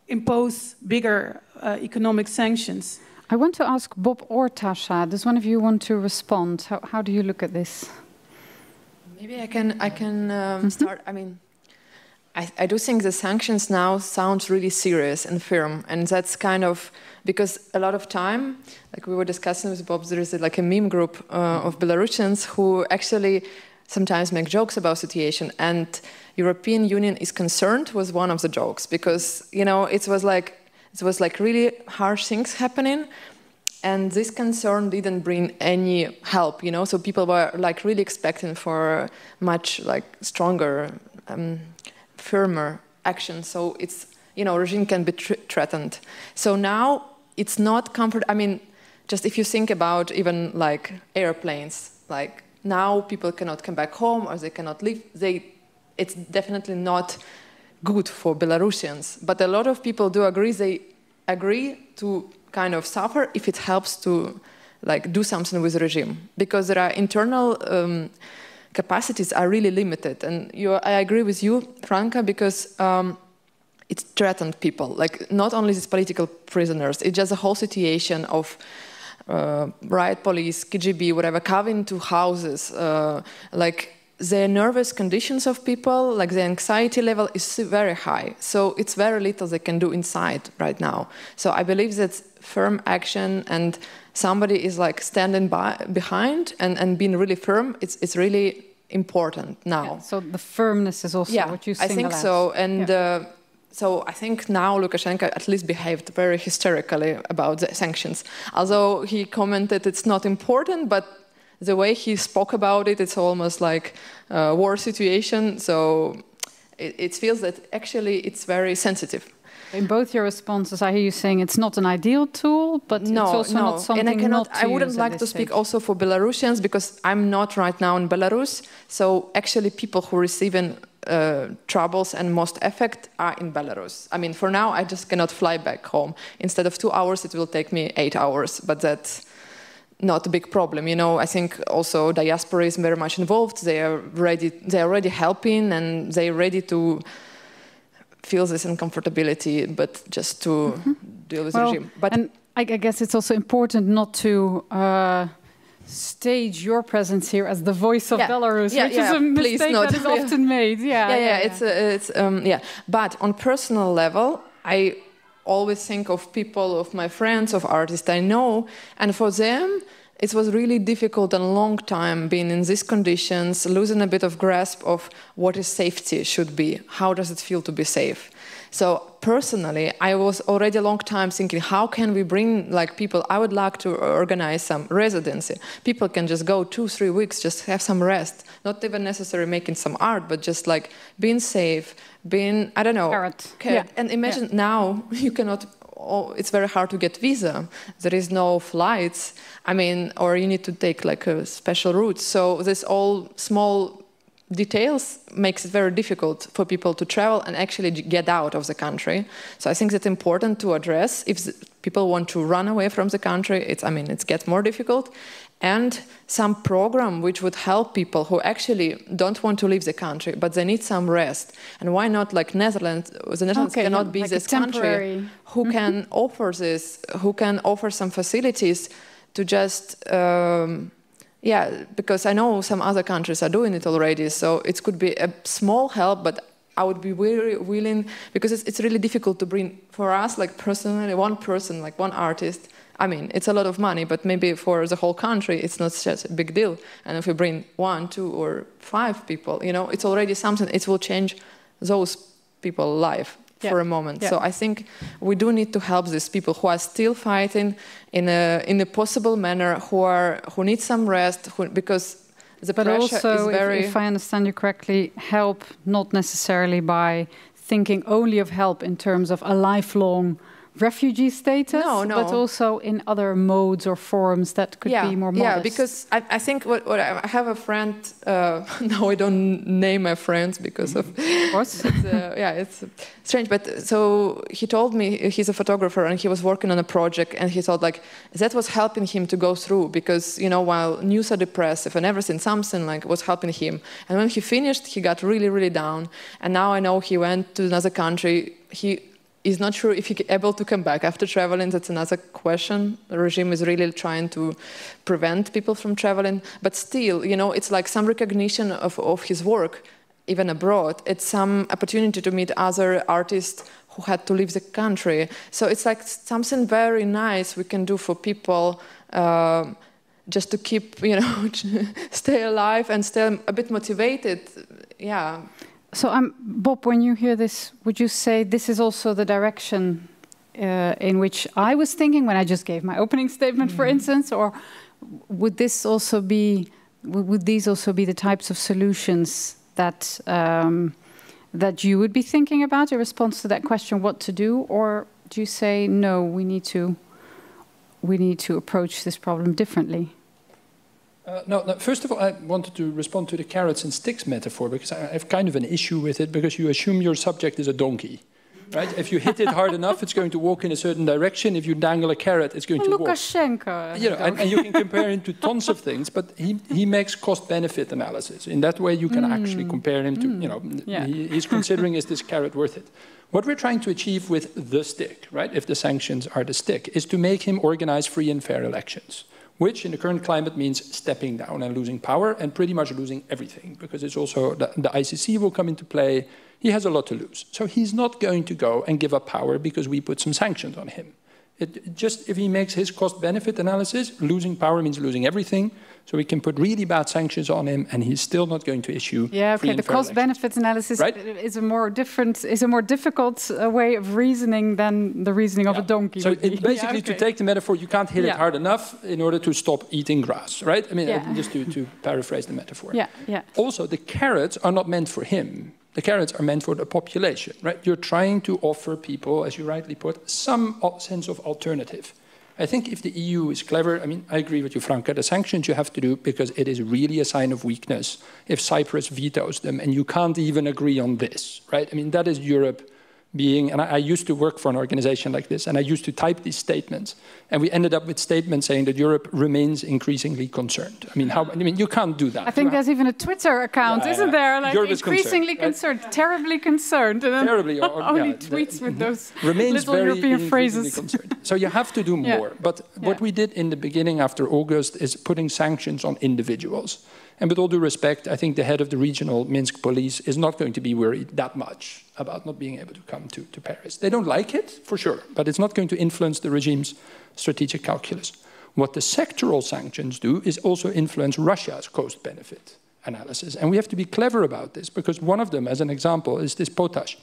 Speaker 4: impose bigger economic sanctions.
Speaker 1: I want to ask Bob or Tasha, does one of you want to respond? How do you look at this?
Speaker 3: Maybe I can start. I mean, I do think the sanctions now sound really serious and firm, and that's kind of because a lot of time, like we were discussing with Bob, there is like a meme group of Belarusians who actually sometimes make jokes about the situation, and European Union is concerned was one of the jokes because it was like really harsh things happening. And this concern didn't bring any help, So people were like really expecting for much like stronger, firmer action. So it's regime can be threatened. So now it's not comfort. I mean, just if you think about even like airplanes, like now people cannot come back home or they cannot leave. It's definitely not good for Belarusians. But a lot of people do agree. They agree to kind of suffer if it helps to like do something with the regime, because there are internal capacities are really limited. And I agree with you, Franca, because it threatened people. Like not only these political prisoners, it's just a whole situation of riot police, KGB, whatever, coming to houses, like the nervous conditions of people, like the anxiety level is very high. So it's very little they can do inside right now. So I believe that firm action and somebody is like standing behind and being really firm, it's really important now.
Speaker 1: Yeah, so the firmness is also what you single
Speaker 3: I think
Speaker 1: out.
Speaker 3: so. And so I think now Lukashenko at least behaved very hysterically about the sanctions. Although he commented it's not important, but the way he spoke about it, it's almost like a war situation. So it feels that actually it's very sensitive.
Speaker 1: In both your responses, I hear you saying it's not an ideal tool, but it's also not something
Speaker 3: and I wouldn't like to speak also for Belarusians because I'm not right now in Belarus. So actually people who receive troubles and most effect are in Belarus. I mean, for now, I just cannot fly back home. Instead of 2 hours, it will take me 8 hours, but that's not a big problem. I think also diaspora is very much involved. They are already helping and they're ready to feel this uncomfortability, but just to deal with the regime. But
Speaker 1: and I guess it's also important not to stage your presence here as the voice of Belarus, which is a mistake that is often made. But on personal level, I always think of people, of my friends, of artists I know, and for them, it was really difficult and long time being in these conditions, losing a bit of grasp of what is safety should be. How does it feel to be safe? So personally, I was already a long time thinking, how can we bring like people? I would like to organize some residency. People can just go 2-3 weeks, just have some rest. Not even necessarily making some art, but just like being safe, being, I don't know. And imagine now you cannot, it's very hard to get visa. There is no flights. I mean, or you need to take like a special route. So this all small details makes it very difficult for people to travel and actually get out of the country. So I think that's important to address. If people want to run away from the country, it gets more difficult. And some program which would help people who actually don't want to leave the country, but they need some rest. And why not like Netherlands? The Netherlands cannot be like
Speaker 3: this country who can offer this, who can offer some facilities to just... because I know some other countries are doing it already, so it could be a small help, but I would be very willing, because it's really difficult to bring, for us, like personally, one person, like one artist, I mean, it's a lot of money, but maybe for the whole country, it's not such a big deal. And if we bring 1, 2, or 5 people, it's already something, it will change those people's life for a moment. So I think we do need to help these people who are still fighting in a possible manner, who need some rest, because the pressure is very...
Speaker 1: if I understand you correctly, help not necessarily by thinking only of help in terms of a lifelong refugee status, but also in other modes or forms that could be more modest.
Speaker 3: Yeah, because I think what I have a friend, now I don't name my friends because of
Speaker 1: course.
Speaker 3: It's strange, but so he told me he's a photographer and he was working on a project and he thought like that was helping him to go through because, while news are depressive and everything, something like was helping him. And when he finished, he got really, really down. And now I know he went to another country. he's not sure if he's able to come back after traveling. That's another question. The regime is really trying to prevent people from traveling. But still, you know, it's like some recognition of his work, even abroad. It's some opportunity to meet other artists who had to leave the country. So it's like something very nice we can do for people just to keep, you know, stay alive and stay a bit motivated. Yeah.
Speaker 1: So, Bob, when you hear this, would you say this is also the direction in which I was thinking when I just gave my opening statement, for instance, or would this also be, would these also be the types of solutions that that you would be thinking about in response to that question, what to do, or do you say no, we need to approach this problem differently?
Speaker 2: No, first of all, I wanted to respond to the carrots and sticks metaphor, because I have kind of an issue with it, because you assume your subject is a donkey, right? If you hit it hard enough, it's going to walk in a certain direction. If you dangle a carrot, it's going to walk.
Speaker 1: Lukashenko.
Speaker 2: You know, and you can compare him to tons of things, but he makes cost-benefit analysis. In that way, you can actually compare him to, you know, he's considering, is this carrot worth it? What we're trying to achieve with the stick, right, if the sanctions are the stick, is to make him organize free and fair elections, which in the current climate means stepping down and losing power and pretty much losing everything, because it's also the ICC will come into play. He has a lot to lose. So he's not going to go and give up power because we put some sanctions on him. Just if he makes his cost-benefit analysis, losing power means losing everything. So we can put really bad sanctions on him, and he's still not going to issue.
Speaker 1: Yeah, okay. The cost-benefit analysis, right, is a more difficult way of reasoning than the reasoning of a donkey.
Speaker 2: So basically, to take the metaphor, you can't hit it hard enough in order to stop eating grass, right? I mean, just to paraphrase the metaphor. Also, the carrots are not meant for him. The carrots are meant for the population, right? You're trying to offer people, as you rightly put, some sense of alternative. I think if the EU is clever, I mean, I agree with you, Franca, the sanctions you have to do because it is really a sign of weakness if Cyprus vetoes them and you can't even agree on this, right? I mean, that is Europe being, and I used to work for an organization like this, and I used to type these statements, and we ended up with statements saying that Europe remains increasingly concerned. I mean, you can't do that.
Speaker 1: I think there's even a Twitter account, isn't there? Like Europe increasingly concerned, right? Terribly concerned, and then terribly, only tweets with those little European phrases.
Speaker 2: So you have to do more. But what we did in the beginning after August is putting sanctions on individuals. And with all due respect, I think the head of the regional Minsk police is not going to be worried that much about not being able to come to Paris. They don't like it, for sure, but it's not going to influence the regime's strategic calculus. What the sectoral sanctions do is also influence Russia's cost-benefit analysis. And we have to be clever about this, because one of them, as an example, is this potash.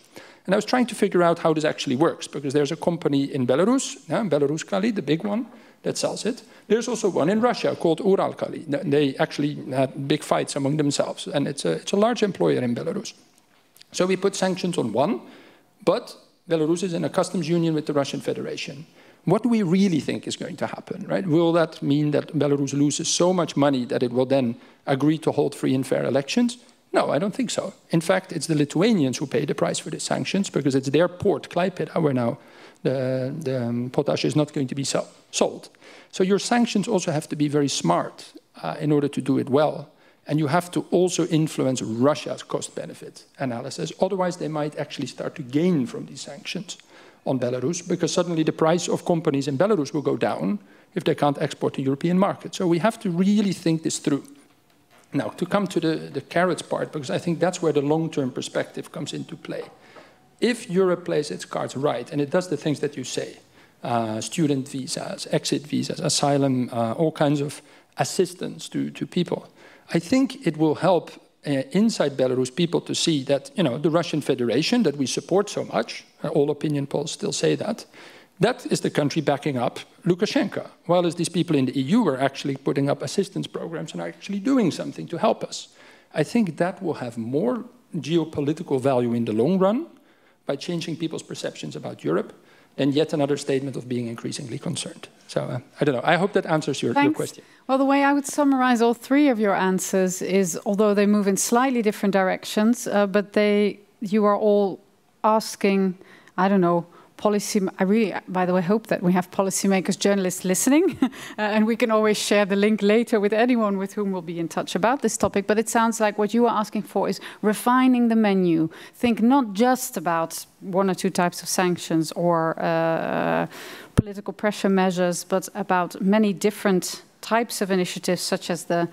Speaker 2: And I was trying to figure out how this actually works, because there's a company in Belarus, Belarus-Kali, the big one, that sells it. There's also one in Russia called Uralkali. They actually had big fights among themselves, and it's a large employer in Belarus. So we put sanctions on one, but Belarus is in a customs union with the Russian Federation. What do we really think is going to happen, right? Will that mean that Belarus loses so much money that it will then agree to hold free and fair elections? No, I don't think so. In fact, it's the Lithuanians who pay the price for the sanctions, because it's their port, Klaipėda, where now the potash is not going to be sold. So your sanctions also have to be very smart in order to do it well. And you have to also influence Russia's cost-benefit analysis. Otherwise, they might actually start to gain from these sanctions on Belarus, because suddenly the price of companies in Belarus will go down if they can't export to European markets. So we have to really think this through. Now, to come to the carrots part, because I think that's where the long-term perspective comes into play. If Europe plays its cards right, and it does the things that you say, student visas, exit visas, asylum, all kinds of assistance to people, I think it will help inside Belarus people to see that, you know, the Russian Federation that we support so much, all opinion polls still say that is the country backing up Lukashenko, while as these people in the EU are actually putting up assistance programs and are actually doing something to help us. I think that will have more geopolitical value in the long run by changing people's perceptions about Europe than yet another statement of being increasingly concerned. So I don't know. I hope that answers your question.
Speaker 1: Well, the way I would summarize all three of your answers is, although they move in slightly different directions, but you are all asking, I don't know, I really, by the way, hope that we have policymakers, journalists listening, and we can always share the link later with anyone with whom we'll be in touch about this topic. But it sounds like what you are asking for is refining the menu. Think not just about one or two types of sanctions or political pressure measures, but about many different types of initiatives, such as the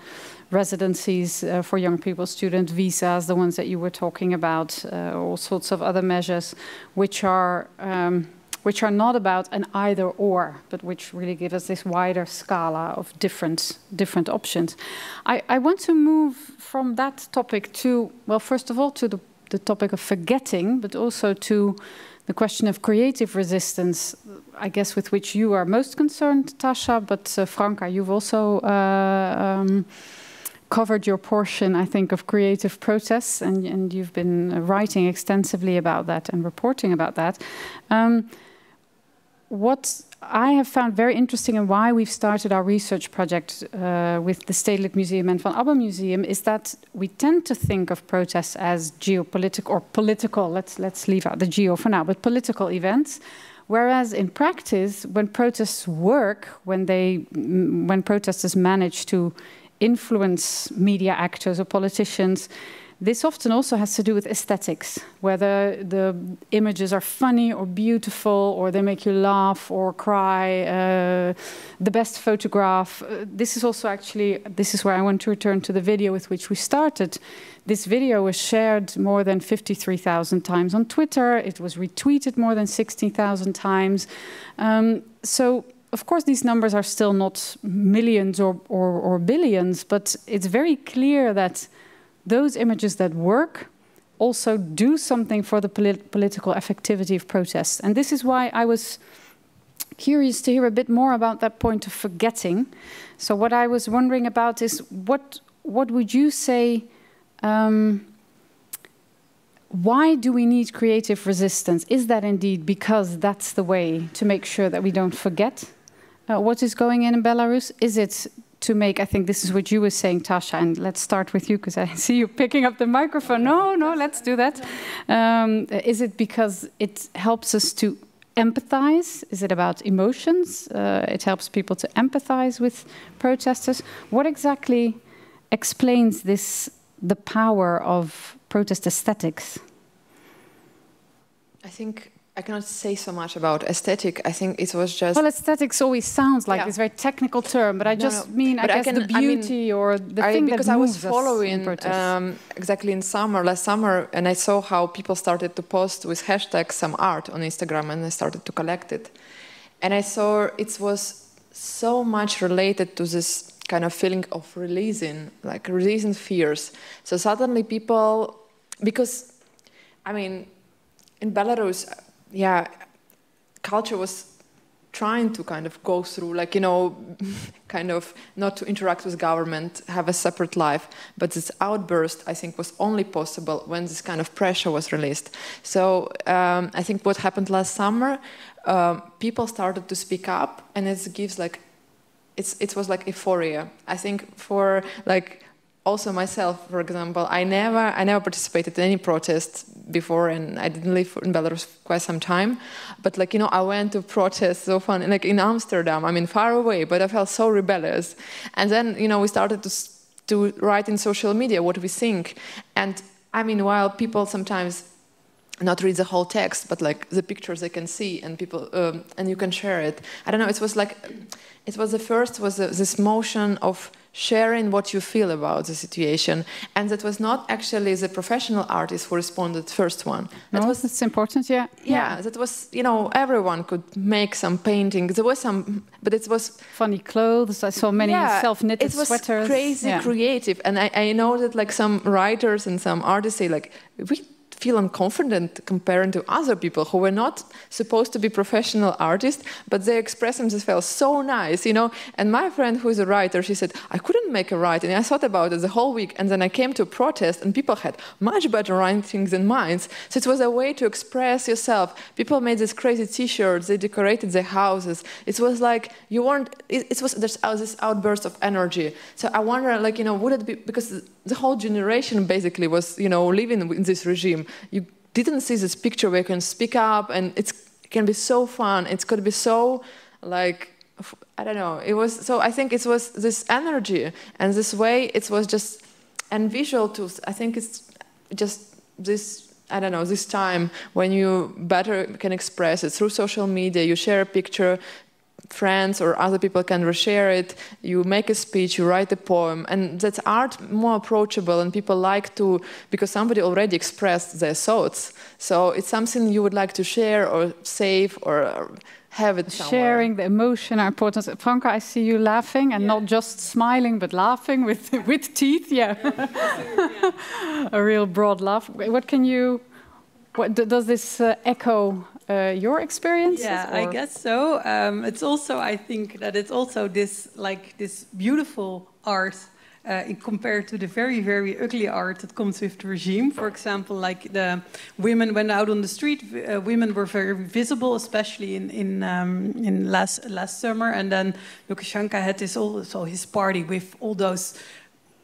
Speaker 1: residencies for young people, student visas, the ones that you were talking about, all sorts of other measures, which are not about an either-or, but which really give us this wider scala of different options. I want to move from that topic to, well, first of all, to the topic of forgetting, but also to the question of creative resistance, I guess, with which you are most concerned, Tasha, but Franka, you've also covered your portion, I think, of creative protests, and you've been writing extensively about that and reporting about that. What I have found very interesting and why we've started our research project with the Stedelijk Museum and Van Abbe Museum is that we tend to think of protests as geopolitical or political, let's leave out the geo for now, but political events. Whereas in practice, when protests work, when protesters manage to influence media actors or politicians, this often also has to do with aesthetics, whether the images are funny or beautiful, or they make you laugh or cry, the best photograph. This is also actually, this is where I want to return to the video with which we started. This video was shared more than 53,000 times on Twitter. It was retweeted more than 16,000 times. So, of course, these numbers are still not millions or billions, but it's very clear that those images that work also do something for the political effectivity of protests. And this is why I was curious to hear a bit more about that point of forgetting. So what I was wondering about is, what would you say, why do we need creative resistance? Is that indeed because that's the way to make sure that we don't forget what is going in Belarus? Is it to make, I think this is what you were saying, Tasha, and let's start with you because I see you picking up the microphone. No, let's do that. Is it because it helps us to empathize? Is it about emotions? It helps people to empathize with protesters. What exactly explains the power of protest aesthetics?
Speaker 3: I think I cannot say so much about aesthetic. I think it was just...
Speaker 1: Well, aesthetics always sounds like this very technical term, but I just mean, I guess, the beauty or the thing that moves us.
Speaker 3: Because I was following exactly in last summer, and I saw how people started to post with hashtags some art on Instagram, and I started to collect it. And I saw it was so much related to this kind of feeling of releasing fears. So suddenly people, because, I mean, in Belarus, culture was trying to kind of go through, like, kind of not to interact with government, have a separate life. But this outburst, I think, was only possible when this kind of pressure was released. So I think what happened last summer, people started to speak up, and it gives like, it was like euphoria. I think for like, also myself, for example, I never participated in any protests before, and I didn't live in Belarus for quite some time. But like, I went to protests so fun, like in Amsterdam, I mean, far away, but I felt so rebellious. And then, we started to write in social media what we think. And I mean, while people sometimes not read the whole text, but like the pictures they can see, and people, and you can share it. I don't know, it was like, this motion of sharing what you feel about the situation, and that was not actually the professional artist who responded first one.
Speaker 1: That's important, yeah.
Speaker 3: Yeah, that was, everyone could make some painting. There was some, but it was
Speaker 1: funny clothes. I saw many self-knitted sweaters.
Speaker 3: It was crazy creative, and I know that like some writers and some artists say like, we feel unconfident comparing to other people who were not supposed to be professional artists, but they express themselves so nice, And my friend who is a writer, she said, I couldn't make a writing. I thought about it the whole week, and then I came to a protest, and people had much better writings than mine. So it was a way to express yourself. People made these crazy T-shirts, they decorated their houses. It was like, there's this outburst of energy. So I wonder, like, would it be, because the whole generation basically was, living in this regime. You didn't see this picture where you can speak up, and it's can be so fun. It could be so, like, I don't know. It was so. I think it was this energy and this way. It was just and visual tools. I think it's just this. I don't know, this time when you better can express it through social media. You share a picture, friends or other people can reshare it. You make a speech, you write a poem, and that's art more approachable, and people like to, because somebody already expressed their thoughts. So it's something you would like to share or save or have it somewhere.
Speaker 1: Sharing the emotion are important. Franca, I see you laughing, and not just smiling, but laughing with teeth. Yeah, a real broad laugh. What can you? What does this echo your experience?
Speaker 5: Yeah, I guess so. It's also, I think that it's also this beautiful art. Compared to the very, very ugly art that comes with the regime. For example, like the women went out on the street, women were very visible, especially in last summer. And then Lukashenko had his party with all those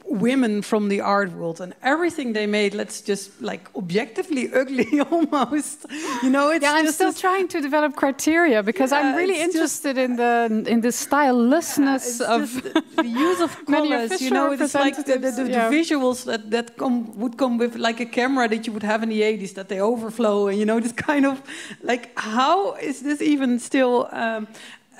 Speaker 5: women from the art world, and everything they made, let's just like objectively ugly almost. You know, it's
Speaker 1: I'm still trying to develop criteria because I'm really interested in the stylelessness of
Speaker 5: the use of colors. You know, it's like the visuals that would come with like a camera that you would have in the 80s, that they overflow, and you know, this kind of like, how is this even still?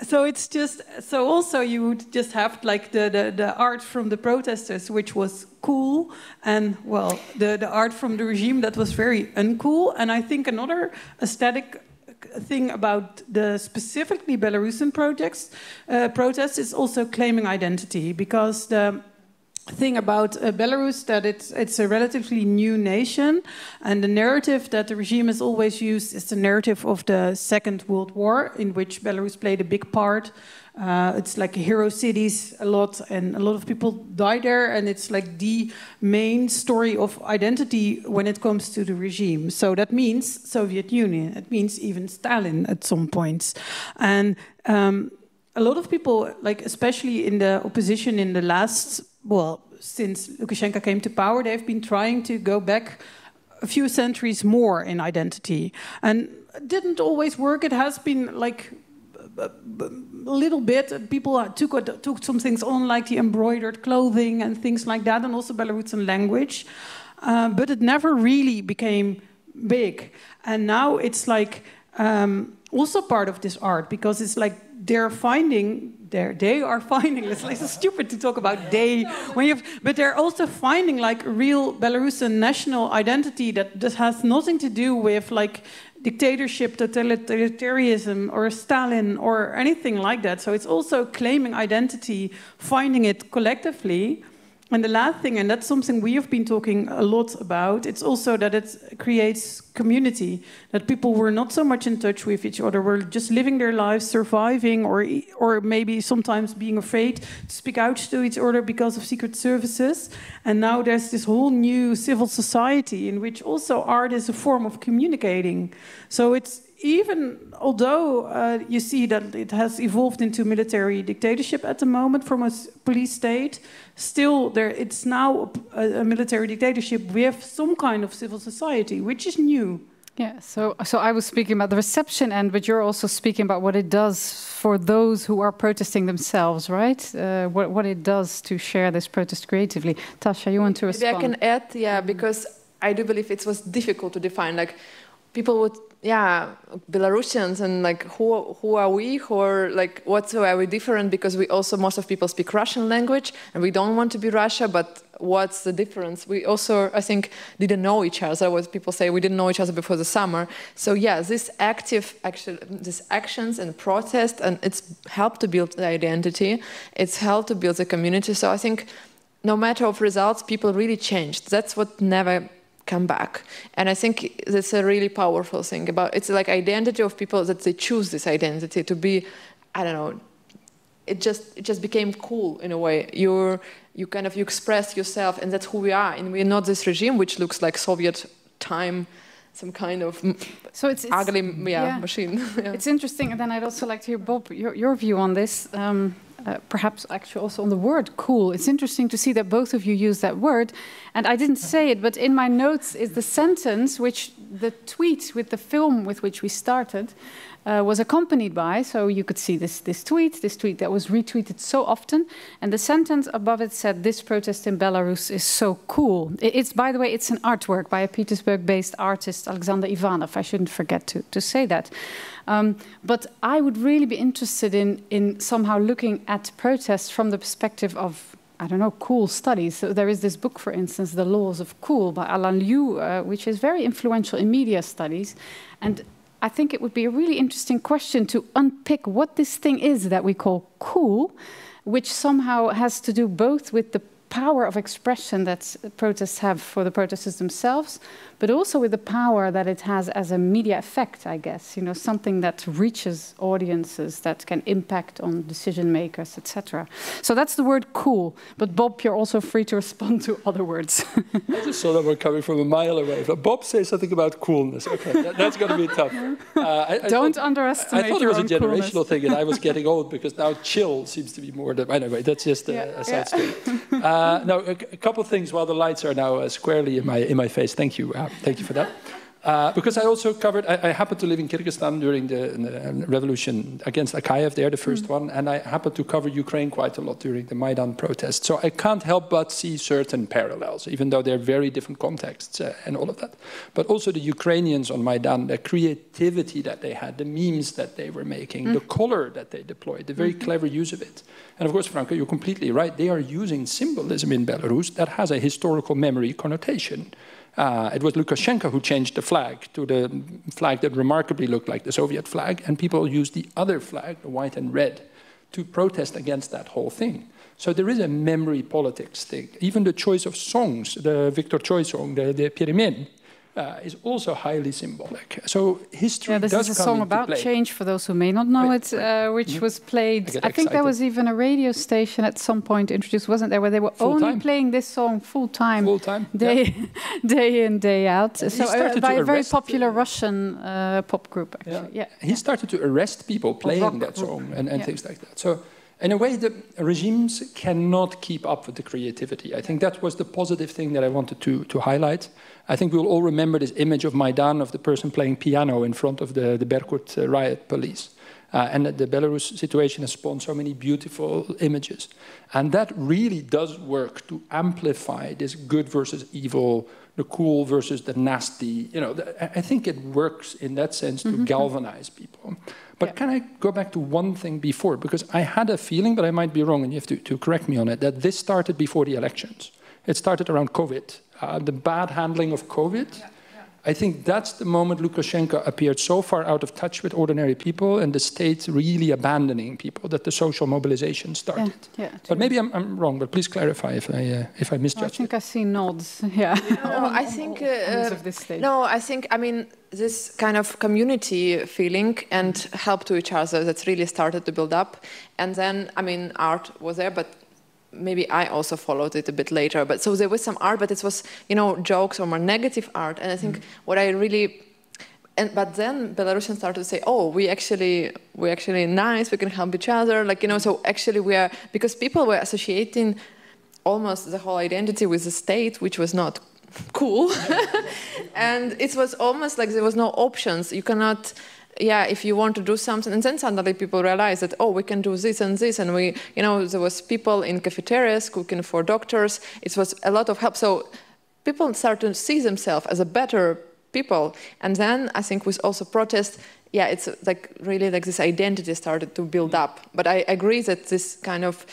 Speaker 5: So it's just, so also you would just have like the art from the protesters, which was cool, and well, the art from the regime that was very uncool. And I think another aesthetic thing about the specifically Belarusian protests is also claiming identity, because the thing about Belarus that it's a relatively new nation, and the narrative that the regime has always used is the narrative of the Second World War, in which Belarus played a big part. It's like hero cities a lot, and a lot of people died there, and it's like the main story of identity when it comes to the regime. So that means Soviet Union, it means even Stalin at some points. And a lot of people, like especially in the opposition in the last, well, since Lukashenko came to power, they've been trying to go back a few centuries more in identity. And it didn't always work. It has been like a little bit. People took some things on, like the embroidered clothing and things like that, and also Belarusian language. But it never really became big. And now it's like also part of this art, because it's like they are finding. It's like so stupid to talk about they but they're also finding like a real Belarusian national identity that has nothing to do with like dictatorship, totalitarianism, or Stalin, or anything like that. So it's also claiming identity, finding it collectively. And the last thing, and that's something we have been talking a lot about, it's also that it creates community, that people were not so much in touch with each other, were just living their lives, surviving, or maybe sometimes being afraid to speak out to each other because of secret services. And now there's this whole new civil society in which also art is a form of communicating. So it's even, although you see that it has evolved into military dictatorship at the moment from a police state, still it's now a military dictatorship with some kind of civil society, which is new.
Speaker 1: Yeah, so I was speaking about the reception end, but you're also speaking about what it does for those who are protesting themselves, right? What it does to share this protest creatively. Tasha, you want to respond?
Speaker 3: Maybe I can add, yeah, because I do believe it was difficult to define. Like, people would, yeah, Belarusians, and like who are we? Who are like, what are we different? Because we also, most of people speak Russian language, and we don't want to be Russia, but what's the difference? We also, I think, didn't know each other. What people say, we didn't know each other before the summer. So yeah, this these actions and protest, and it's helped to build the identity. It's helped to build the community. So I think no matter of results, people really changed. That's what never come back. And I think that's a really powerful thing about it's like identity of people, that they choose this identity to be, I don't know, it just became cool in a way. You express yourself, and that's who we are. And we're not this regime which looks like Soviet time, some kind of it's ugly machine. Yeah.
Speaker 1: It's interesting. And then I'd also like to hear, Bob, your view on this. perhaps actually also on the word cool. It's interesting to see that both of you use that word. And I didn't say it, but in my notes is the sentence which the tweet with the film with which we started was accompanied by. So you could see this tweet that was retweeted so often. And the sentence above it said, "This protest in Belarus is so cool." It's, by the way, it's an artwork by a Petersburg-based artist, Alexander Ivanov. I shouldn't forget to say that. But I would really be interested in somehow looking at protests from the perspective of, I don't know, cool studies. So there is this book, for instance, The Laws of Cool by Alan Liu, which is very influential in media studies. And I think it would be a really interesting question to unpick what this thing is that we call cool, which somehow has to do both with the power of expression that protests have for the protesters themselves, but also with the power that it has as a media effect, I guess, you know, something that reaches audiences, that can impact on decision makers, etc. So that's the word cool. But Bob, you're also free to respond to other words.
Speaker 2: I just saw that one coming from a mile away. But Bob says something about coolness. Okay, that's going to be tough.
Speaker 1: Don't underestimate.
Speaker 2: I thought it was a generational thing, and I was getting old because now chill seems to be more. Anyway, that's just a side story. No, a couple of things while the lights are now squarely in my face. Thank you. Thank you for that. Because I also covered, I happened to live in Kyrgyzstan during the revolution against Akayev there, the first one, and I happened to cover Ukraine quite a lot during the Maidan protests. So I can't help but see certain parallels, even though they're very different contexts and all of that. But also the Ukrainians on Maidan, the creativity that they had, the memes that they were making, the color that they deployed, the very clever use of it. And of course, Franco, you're completely right. They are using symbolism in Belarus that has a historical memory connotation. It was Lukashenko who changed the flag to the flag that remarkably looked like the Soviet flag, and people used the other flag, the white and red, to protest against that whole thing. So there is a memory politics thing. Even the choice of songs, the Victor Choi song, the Pyramid, is also highly symbolic. So history does come into play.
Speaker 1: This is a song about change, for those who may not know it, which was played. I think there was even a radio station at some point introduced, wasn't there, where they were only playing this song full time, day in, day out. So by a very popular Russian pop group, actually. Yeah.
Speaker 2: He started to arrest people playing that song and things like that. So in a way, the regimes cannot keep up with the creativity. I think that was the positive thing that I wanted to highlight. I think we'll all remember this image of Maidan, of the person playing piano in front of the Berkut riot police. And the Belarus situation has spawned so many beautiful images. And that really does work to amplify this good versus evil, the cool versus the nasty. You know, I think it works in that sense to galvanize people. But can I go back to one thing before? Because I had a feeling, but I might be wrong, and you have to correct me on it, that this started before the elections. It started around COVID. The bad handling of COVID. I think that's the moment Lukashenko appeared so far out of touch with ordinary people and the state really abandoning people that the social mobilization started. But maybe I'm wrong, but please clarify if I misjudged
Speaker 1: I think I see nods.
Speaker 3: I think I mean, this kind of community feeling and help to each other that's really started to build up. And then, I mean, art was there, but maybe I also followed it a bit later. But so there was some art, but it was, you know, jokes or more negative art. And I think what I really, but then Belarusians started to say, oh, we're actually nice, we can help each other. Like, you know, so actually we are, because people were associating almost the whole identity with the state, which was not cool. And it was almost like there was no options. You cannot, if you want to do something, and then suddenly people realize that, oh, we can do this and this, and we, you know, there was people in cafeterias cooking for doctors. It was a lot of help. So people start to see themselves as a better people. And then I think with also protest, it's like really like this identity started to build up. But I agree that this kind of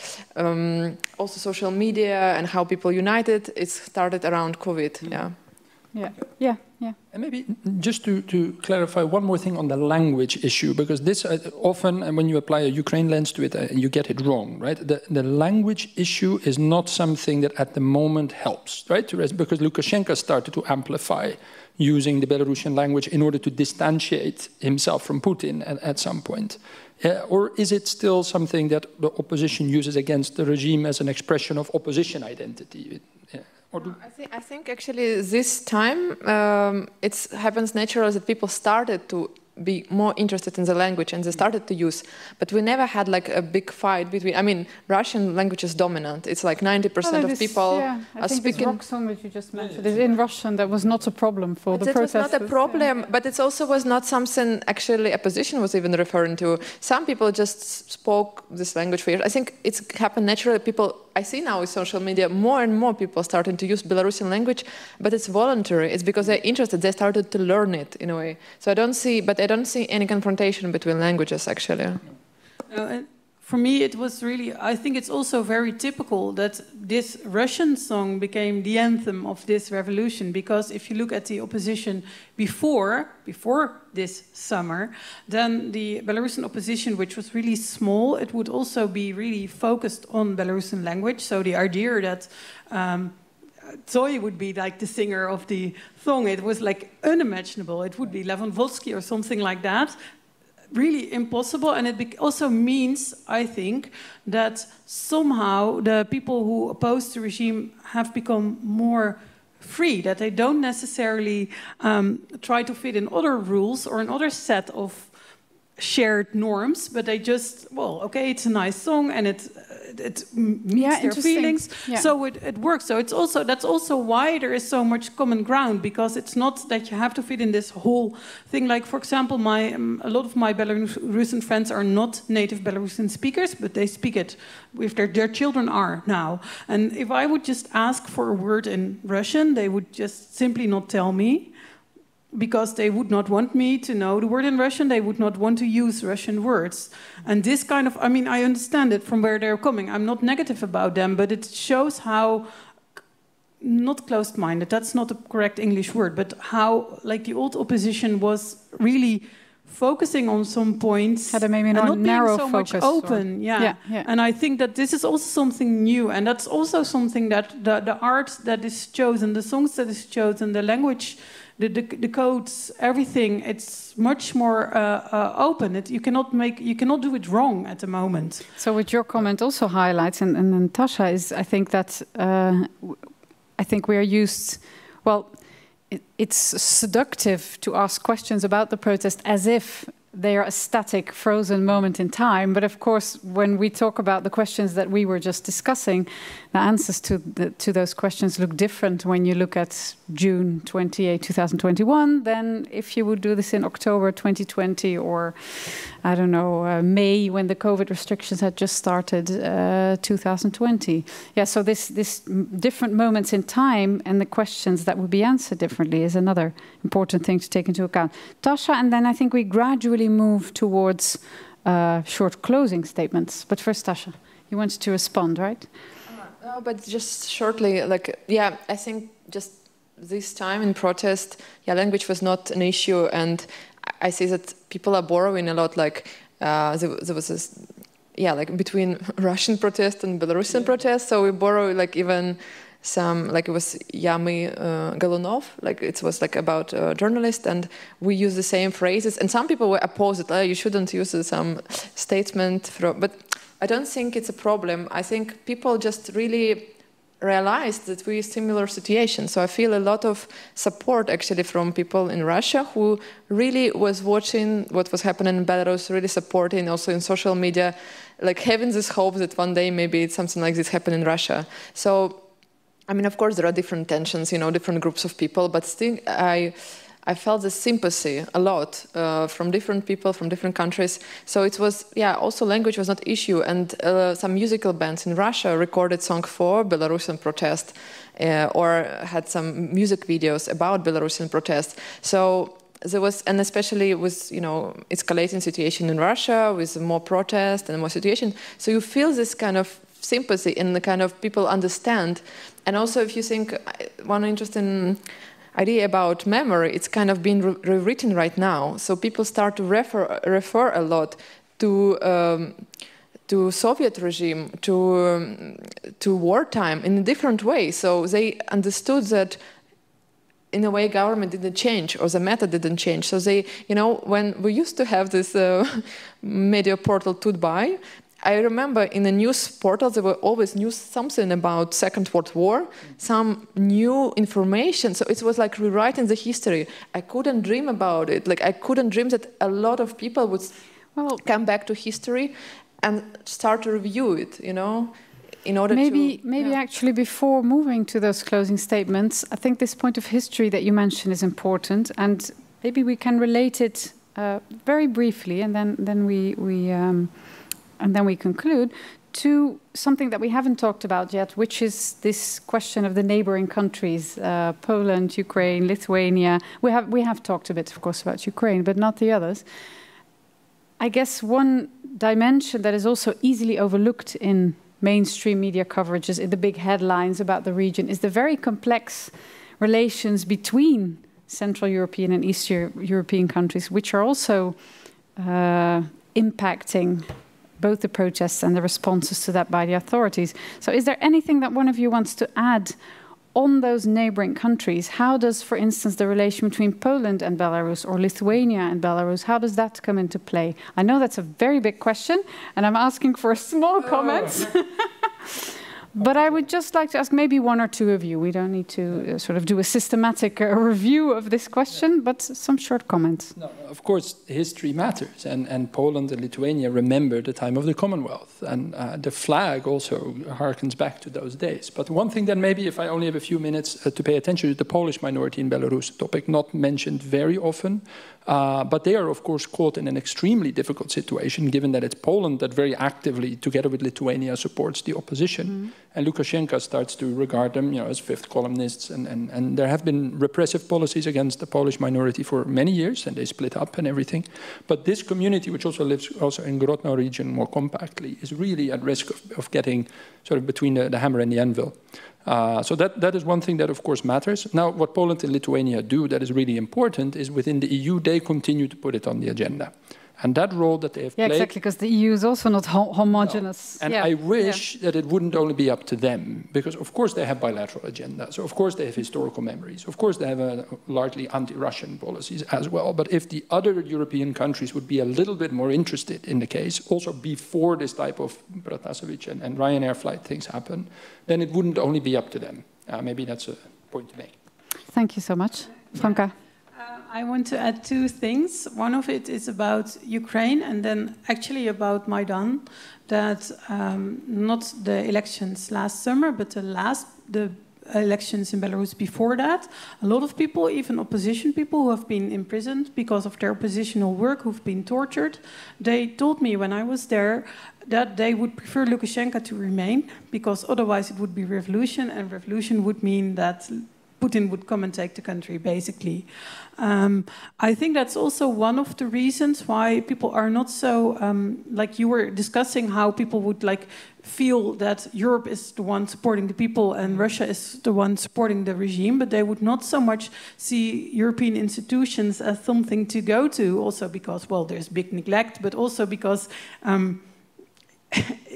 Speaker 3: also social media and how people united, it started around COVID.
Speaker 2: And maybe just to clarify one more thing on the language issue, because this often, and when you apply a Ukraine lens to it, you get it wrong, right? The language issue is not something that at the moment helps, right? Because Lukashenko started to amplify using the Belarusian language in order to distantiate himself from Putin at some point. Or is it still something that the opposition uses against the regime as an expression of opposition identity?
Speaker 3: I think actually this time it happens naturally that people started to be more interested in the language, and they started to use. But we never had like a big fight between. I mean, Russian language is dominant. It's like 90% of people are speaking.
Speaker 1: This rock song that you just mentioned is in Russian. That was not a problem for the protesters.
Speaker 3: It was not a problem, but it also was not something actually opposition was even referring to. Some people just spoke this language for years. I think it's happened naturally. People, I see now with social media, more and more people starting to use Belarusian language, but it's voluntary. It's because they're interested. They started to learn it in a way. So I don't see any confrontation between languages, actually.
Speaker 5: For me, it was really, I think it's also very typical that this Russian song became the anthem of this revolution, because if you look at the opposition before this summer, then the Belarusian opposition, which was really small, it would also be really focused on Belarusian language. So the idea that Zoe would be like the singer of the song, it was like unimaginable. It would be Levon Volsky or something like that. Really impossible, and it also means, I think, that somehow the people who oppose the regime have become more free, that they don't necessarily try to fit in other rules or another set of shared norms, but they just, well, okay, it's a nice song and it meets their feelings, so it works. So that's also why there is so much common ground, because it's not that you have to fit in this whole thing. Like, for example, a lot of my Belarusian friends are not native Belarusian speakers, but they speak it with their children are now. And if I would just ask for a word in Russian, they would just simply not tell me, because they would not want me to know the word in Russian. They would not want to use Russian words. And this kind of, I mean, I understand it from where they're coming. I'm not negative about them, but it shows how, not closed-minded, that's not the correct English word, but how, like, the old opposition was really focusing on some points,
Speaker 1: had a maybe not narrow
Speaker 5: so
Speaker 1: focus,
Speaker 5: much open, And I think that this is also something new, and that's also something that the art that is chosen, the songs that is chosen, the language, the codes, everything, it's much more open. You cannot do it wrong at the moment.
Speaker 1: So what your comment also highlights, and Tasha, is I think that I think we are used, well, it's seductive to ask questions about the protest as if they are a static, frozen moment in time. But of course, when we talk about the questions that we were just discussing, the answers to those questions look different when you look at June 28, 2021, than if you would do this in October 2020 or, I don't know, May, when the COVID restrictions had just started, 2020. Yeah, so this different moments in time and the questions that would be answered differently is another important thing to take into account. Tasha, and then I think we gradually move towards short closing statements. But first, Tasha, you wanted to respond, right?
Speaker 3: No, but just shortly, like, yeah, I think just this time in protest, language was not an issue, and I see that people are borrowing a lot. Like there was this, like between Russian protest and Belarusian protest. So we borrow like even some, like it was Yami Golunov, like it was like about a journalist, and we use the same phrases. And some people were opposed. You shouldn't use some statement but I don't think it's a problem. I think people just really realized that we're in a similar situation. So I feel a lot of support actually from people in Russia who really was watching what was happening in Belarus, really supporting also in social media, like having this hope that one day maybe it's something like this happen in Russia. So, I mean, of course, there are different tensions, different groups of people, but still I felt the sympathy a lot from different people, from different countries. So it was, also language was not issue. And some musical bands in Russia recorded songs for Belarusian protest or had some music videos about Belarusian protest. So there was, and especially with, escalating situation in Russia with more protest and more situation. So you feel this kind of sympathy and the kind of people understand. And also if you think, one interesting idea about memory, it's kind of being rewritten right now. So people start to refer a lot to Soviet regime, to wartime in a different way. So they understood that in a way government didn't change or the method didn't change. So they, when we used to have this media portal Tutbay, I remember in the news portals there were always news something about Second World War, some new information. So it was like rewriting the history. I couldn't dream about it. Like I couldn't dream that a lot of people would come back to history and start to review it, you know, in order
Speaker 1: maybe actually before moving to those closing statements, I think this point of history that you mentioned is important, and maybe we can relate it very briefly, and then we conclude to something that we haven't talked about yet, which is this question of the neighboring countries, Poland, Ukraine, Lithuania. We have talked a bit, of course, about Ukraine, but not the others. I guess one dimension that is also easily overlooked in mainstream media coverages, in the big headlines about the region, is the very complex relations between Central European and Eastern European countries, which are also impacting both the protests and the responses to that by the authorities. So is there anything that one of you wants to add on those neighboring countries? How does, for instance, the relation between Poland and Belarus or Lithuania and Belarus, how does that come into play? I know that's a very big question, and I'm asking for a small comment. But I would just like to ask maybe one or two of you. We don't need to sort of do a systematic review of this question, but some short comments.
Speaker 2: No, of course, history matters, and Poland and Lithuania remember the time of the Commonwealth, and the flag also harkens back to those days. But one thing that maybe, if I only have a few minutes to pay attention to, the Polish minority in Belarus, a topic not mentioned very often, but they are, of course, caught in an extremely difficult situation, given that it's Poland that very actively, together with Lithuania, supports the opposition. Mm-hmm. And Lukashenko starts to regard them, you know, as fifth columnists, and there have been repressive policies against the Polish minority for many years, and they split up and everything. But this community, which also lives in Grodno region more compactly, is really at risk of getting sort of between the hammer and the anvil. So that is one thing that, of course, matters. Now, what Poland and Lithuania do that is really important is within the EU, they continue to put it on the agenda. And that role that they have played...
Speaker 1: exactly, because the EU is also not homogeneous.
Speaker 2: No. And I wish that it wouldn't only be up to them, because of course they have bilateral agendas, of course they have historical memories, of course they have largely anti-Russian policies as well. But if the other European countries would be a little bit more interested in the case, also before this type of Protasevich and Ryanair flight things happen, then it wouldn't only be up to them. Maybe that's a point to make.
Speaker 1: Thank you so much. Franka.
Speaker 5: I want to add two things. One of it is about Ukraine, and then actually about Maidan, that not the elections last summer, but the elections in Belarus before that. A lot of people, even opposition people who have been imprisoned because of their oppositional work, who've been tortured, they told me when I was there that they would prefer Lukashenko to remain, because otherwise it would be revolution, and revolution would mean that Putin would come and take the country, basically. I think that's also one of the reasons why people are not so, like you were discussing, how people would like feel that Europe is the one supporting the people and Russia is the one supporting the regime, but they would not so much see European institutions as something to go to, also because, well, there's big neglect, but also because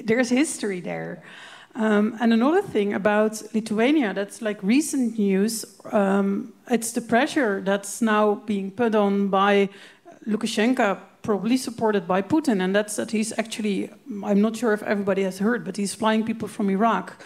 Speaker 5: there's history there. And another thing about Lithuania that's like recent news, it's the pressure that's now being put on by Lukashenko, probably supported by Putin, and that's that he's actually, I'm not sure if everybody has heard, but he's flying people from Iraq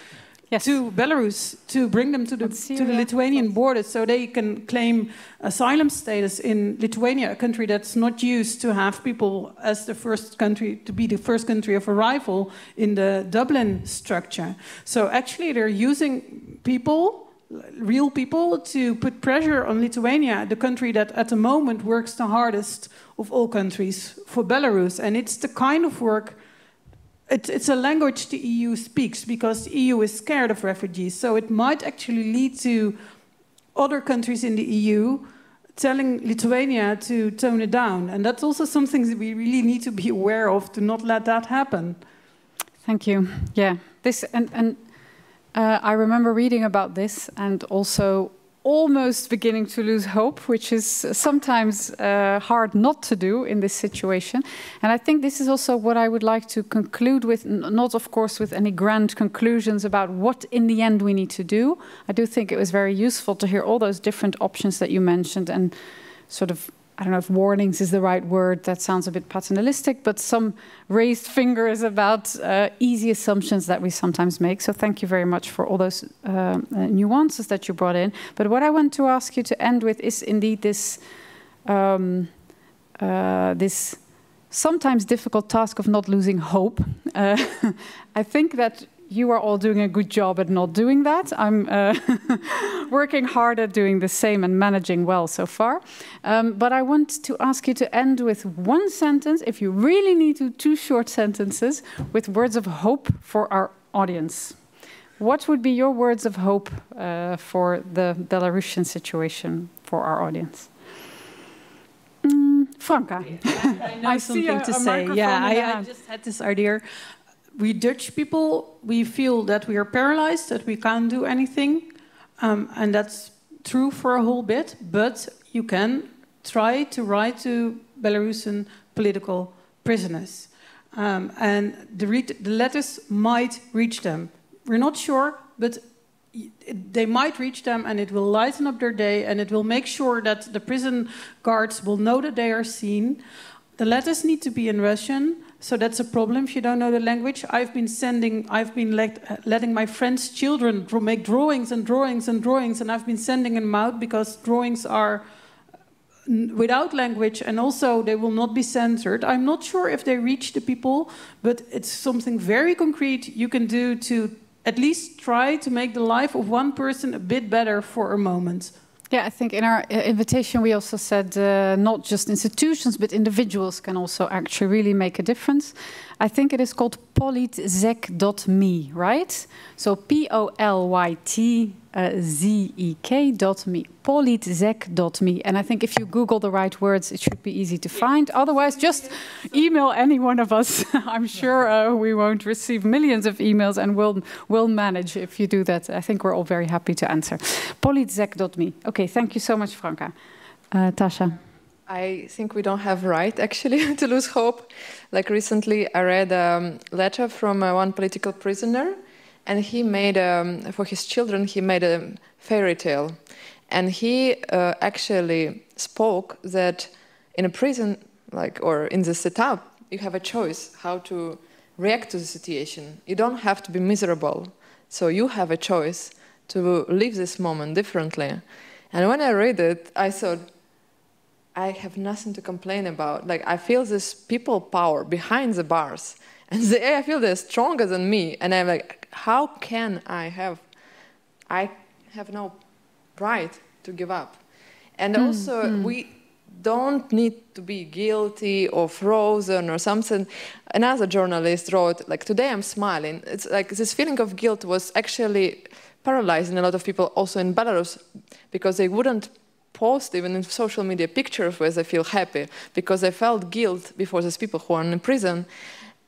Speaker 5: to Belarus to bring them to the Lithuanian border so they can claim asylum status in Lithuania, a country that's not used to have people as the first country, to be the first country of arrival in the Dublin structure. So actually they're using people, real people, to put pressure on Lithuania, the country that at the moment works the hardest of all countries for Belarus. And it's the kind of work, it's a language the EU speaks, because the EU is scared of refugees. So it might actually lead to other countries in the EU telling Lithuania to tone it down. And that's also something that we really need to be aware of, to not let that happen.
Speaker 1: Thank you. Yeah, this I remember reading about this and also almost beginning to lose hope, which is sometimes hard not to do in this situation. And I think this is also what I would like to conclude with, not of course with any grand conclusions about what in the end we need to do. I do think it was very useful to hear all those different options that you mentioned and sort of I don't know if warnings is the right word, that sounds a bit paternalistic, but some raised fingers about easy assumptions that we sometimes make. So thank you very much for all those nuances that you brought in. But what I want to ask you to end with is indeed this, this sometimes difficult task of not losing hope. I think that you are all doing a good job at not doing that. I'm working hard at doing the same and managing well so far. But I want to ask you to end with one sentence, if you really need to, 2 short sentences, with words of hope for our audience. What would be your words of hope for the Belarusian situation for our audience? Franca.
Speaker 5: I know something to say. Yeah, I just had this idea. We Dutch people, we feel that we are paralyzed, that we can't do anything. And that's true for a whole bit, but you can try to write to Belarusian political prisoners. And the letters might reach them. We're not sure, but they might reach them, and it will lighten up their day, and it will make sure that the prison guards will know that they are seen. The letters need to be in Russian, so that's a problem if you don't know the language. I've been letting my friends' children make drawings and drawings and drawings, and I've been sending them out because drawings are without language, and also they will not be censored. I'm not sure if they reach the people, but it's something very concrete you can do to at least try to make the life of one person a bit better for a moment.
Speaker 1: Yeah, I think in our invitation we also said not just institutions, but individuals can also actually really make a difference. I think it is called polytzek.me, right? So polytzek.me, polytzek.me. And I think if you Google the right words, it should be easy to find. Otherwise, just email any one of us. I'm sure we won't receive millions of emails, and we'll manage if you do that. I think we're all very happy to answer. Polytzek.me. Okay, thank you so much, Franca. Tasha.
Speaker 3: I think we don't have right, actually, to lose hope. Like recently, I read a letter from one political prisoner, and he made, for his children, he made a fairy tale. And he actually spoke that in a prison, or in the setup, you have a choice how to react to the situation. You don't have to be miserable. So you have a choice to live this moment differently. And when I read it, I thought, I have nothing to complain about. I feel this people power behind the bars, and I feel they're stronger than me. And I'm like, how can I have no right to give up? And also, we don't need to be guilty or frozen or something. Another journalist wrote, today I'm smiling. It's like this feeling of guilt was actually paralyzing a lot of people also in Belarus, because they wouldn't post even in social media pictures where they feel happy, because they felt guilt before these people who are in prison.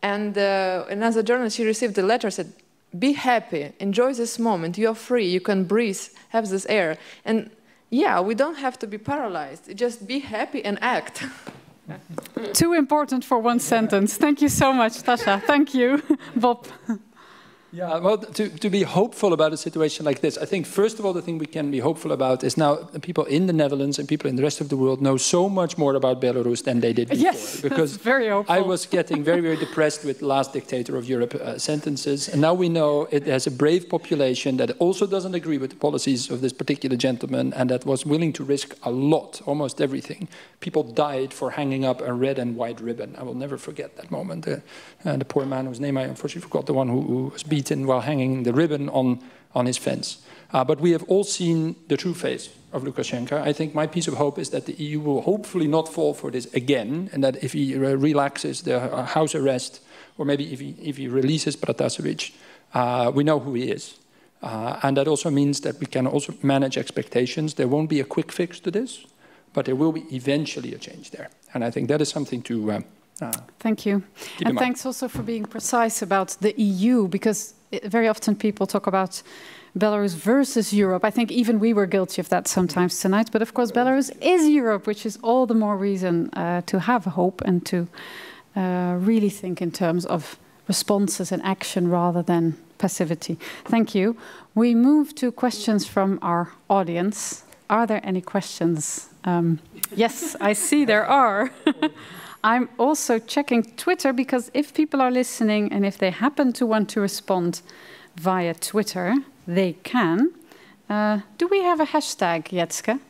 Speaker 3: And another journalist, she received a letter, said, be happy, enjoy this moment, you are free, you can breathe, have this air. And yeah, we don't have to be paralyzed, just be happy and act.
Speaker 1: Too important for one sentence. Thank you so much, Tasha. Thank you, Bob.
Speaker 2: Yeah, well, to be hopeful about a situation like this, I think, first of all, the thing we can be hopeful about is now people in the Netherlands and people in the rest of the world know so much more about Belarus than they did before.
Speaker 1: Yes,
Speaker 2: because
Speaker 1: that's very hopeful.
Speaker 2: I was getting very, very depressed with the last dictator of Europe sentences. And now we know it has a brave population that also doesn't agree with the policies of this particular gentleman and that was willing to risk a lot, almost everything. People died for hanging up a red and white ribbon. I will never forget that moment. The poor man whose name I unfortunately forgot, the one who was beaten while hanging the ribbon on his fence. But we have all seen the true face of Lukashenko. I think my piece of hope is that the EU will hopefully not fall for this again, and that if he relaxes the house arrest, or maybe if he releases Protasevich, we know who he is. And that also means that we can also manage expectations. There won't be a quick fix to this, but there will be eventually a change there. And I think that is something to
Speaker 1: thank you. And thanks also for being precise about the EU, because very often people talk about Belarus versus Europe. I think even we were guilty of that sometimes tonight. But of course, Belarus is Europe, which is all the more reason to have hope and to really think in terms of responses and action rather than passivity. Thank you. We move to questions from our audience. are there any questions? Yes, I see there are. I'm also checking Twitter, because if people are listening and if they happen to want to respond via Twitter, they can. Do we have a hashtag, Jetske?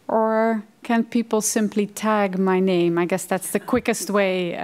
Speaker 1: Or can people simply tag my name? I guess that's the quickest way.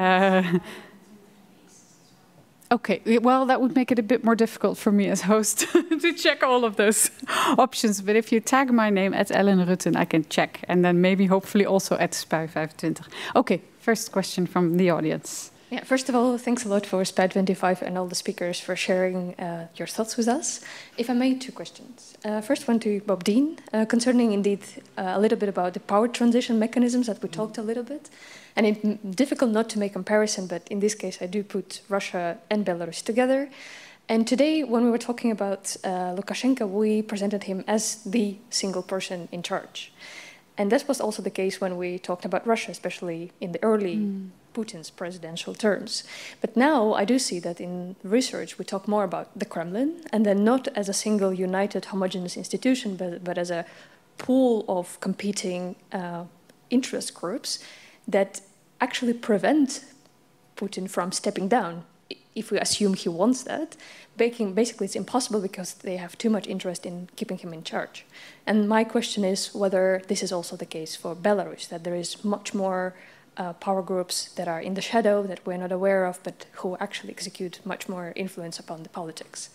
Speaker 1: Okay, well, that would make it a bit more difficult for me as host to check all of those options. But if you tag my name at Ellen Rutten, I can check. And then maybe hopefully also at Spui25. Okay, first question from the audience.
Speaker 6: Yeah, first of all, thanks a lot for Spui25 and all the speakers for sharing your thoughts with us. If I may, 2 questions. First one to Bob Dean, concerning indeed a little bit about the power transition mechanisms that we talked a little bit. And it's difficult not to make comparison, but in this case, I do put Russia and Belarus together. And today, when we were talking about Lukashenko, we presented him as the single person in charge. And this was also the case when we talked about Russia, especially in the early Putin's presidential terms. But now I do see that in research we talk more about the Kremlin, and then not as a single united homogeneous institution, but as a pool of competing interest groups that actually prevent Putin from stepping down. If we assume he wants that, basically it's impossible because they have too much interest in keeping him in charge. And my question is whether this is also the case for Belarus, that there is much more power groups that are in the shadow that we're not aware of, but who actually execute much more influence upon the politics.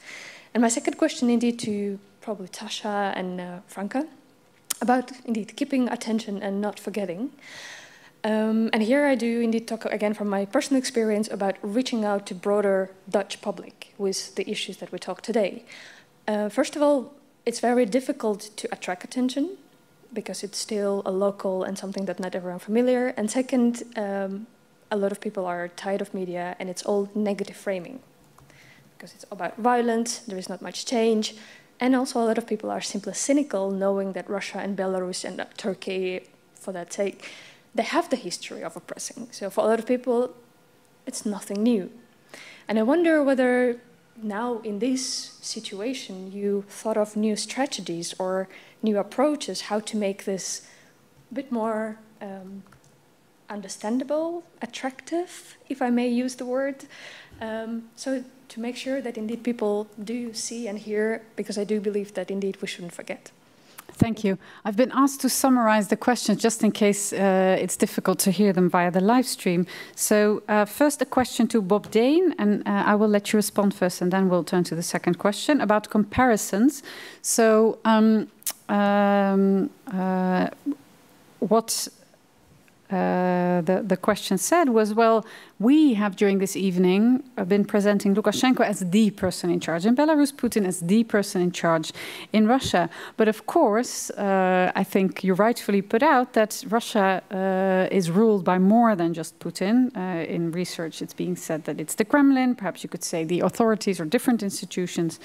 Speaker 6: And my second question, indeed, to probably Tasha and Franka, about indeed keeping attention and not forgetting. And here I do indeed talk again from my personal experience about reaching out to broader Dutch public with the issues that we talk today. First of all, it's very difficult to attract attention because it's still a local and something that not everyone familiar. And second, a lot of people are tired of media and it's all negative framing because it's about violence, there is not much change. And also a lot of people are simply cynical knowing that Russia and Belarus and Turkey, for that sake, they have the history of oppressing. So for a lot of people, it's nothing new. And I wonder whether now in this situation you thought of new strategies or new approaches, how to make this a bit more understandable, attractive, if I may use the word. So to make sure that indeed people do see and hear, because I do believe that indeed we shouldn't forget.
Speaker 1: Thank you. I've been asked to summarize the questions just in case it's difficult to hear them via the live stream. So first a question to Bob Dane, and I will let you respond first, and then we'll turn to the second question about comparisons. So what the question said was, well, we have during this evening been presenting Lukashenko as the person in charge, in Belarus, Putin as the person in charge in Russia. But of course, I think you rightfully put out that Russia is ruled by more than just Putin. In research, it's being said that it's the Kremlin, perhaps you could say the authorities or different institutions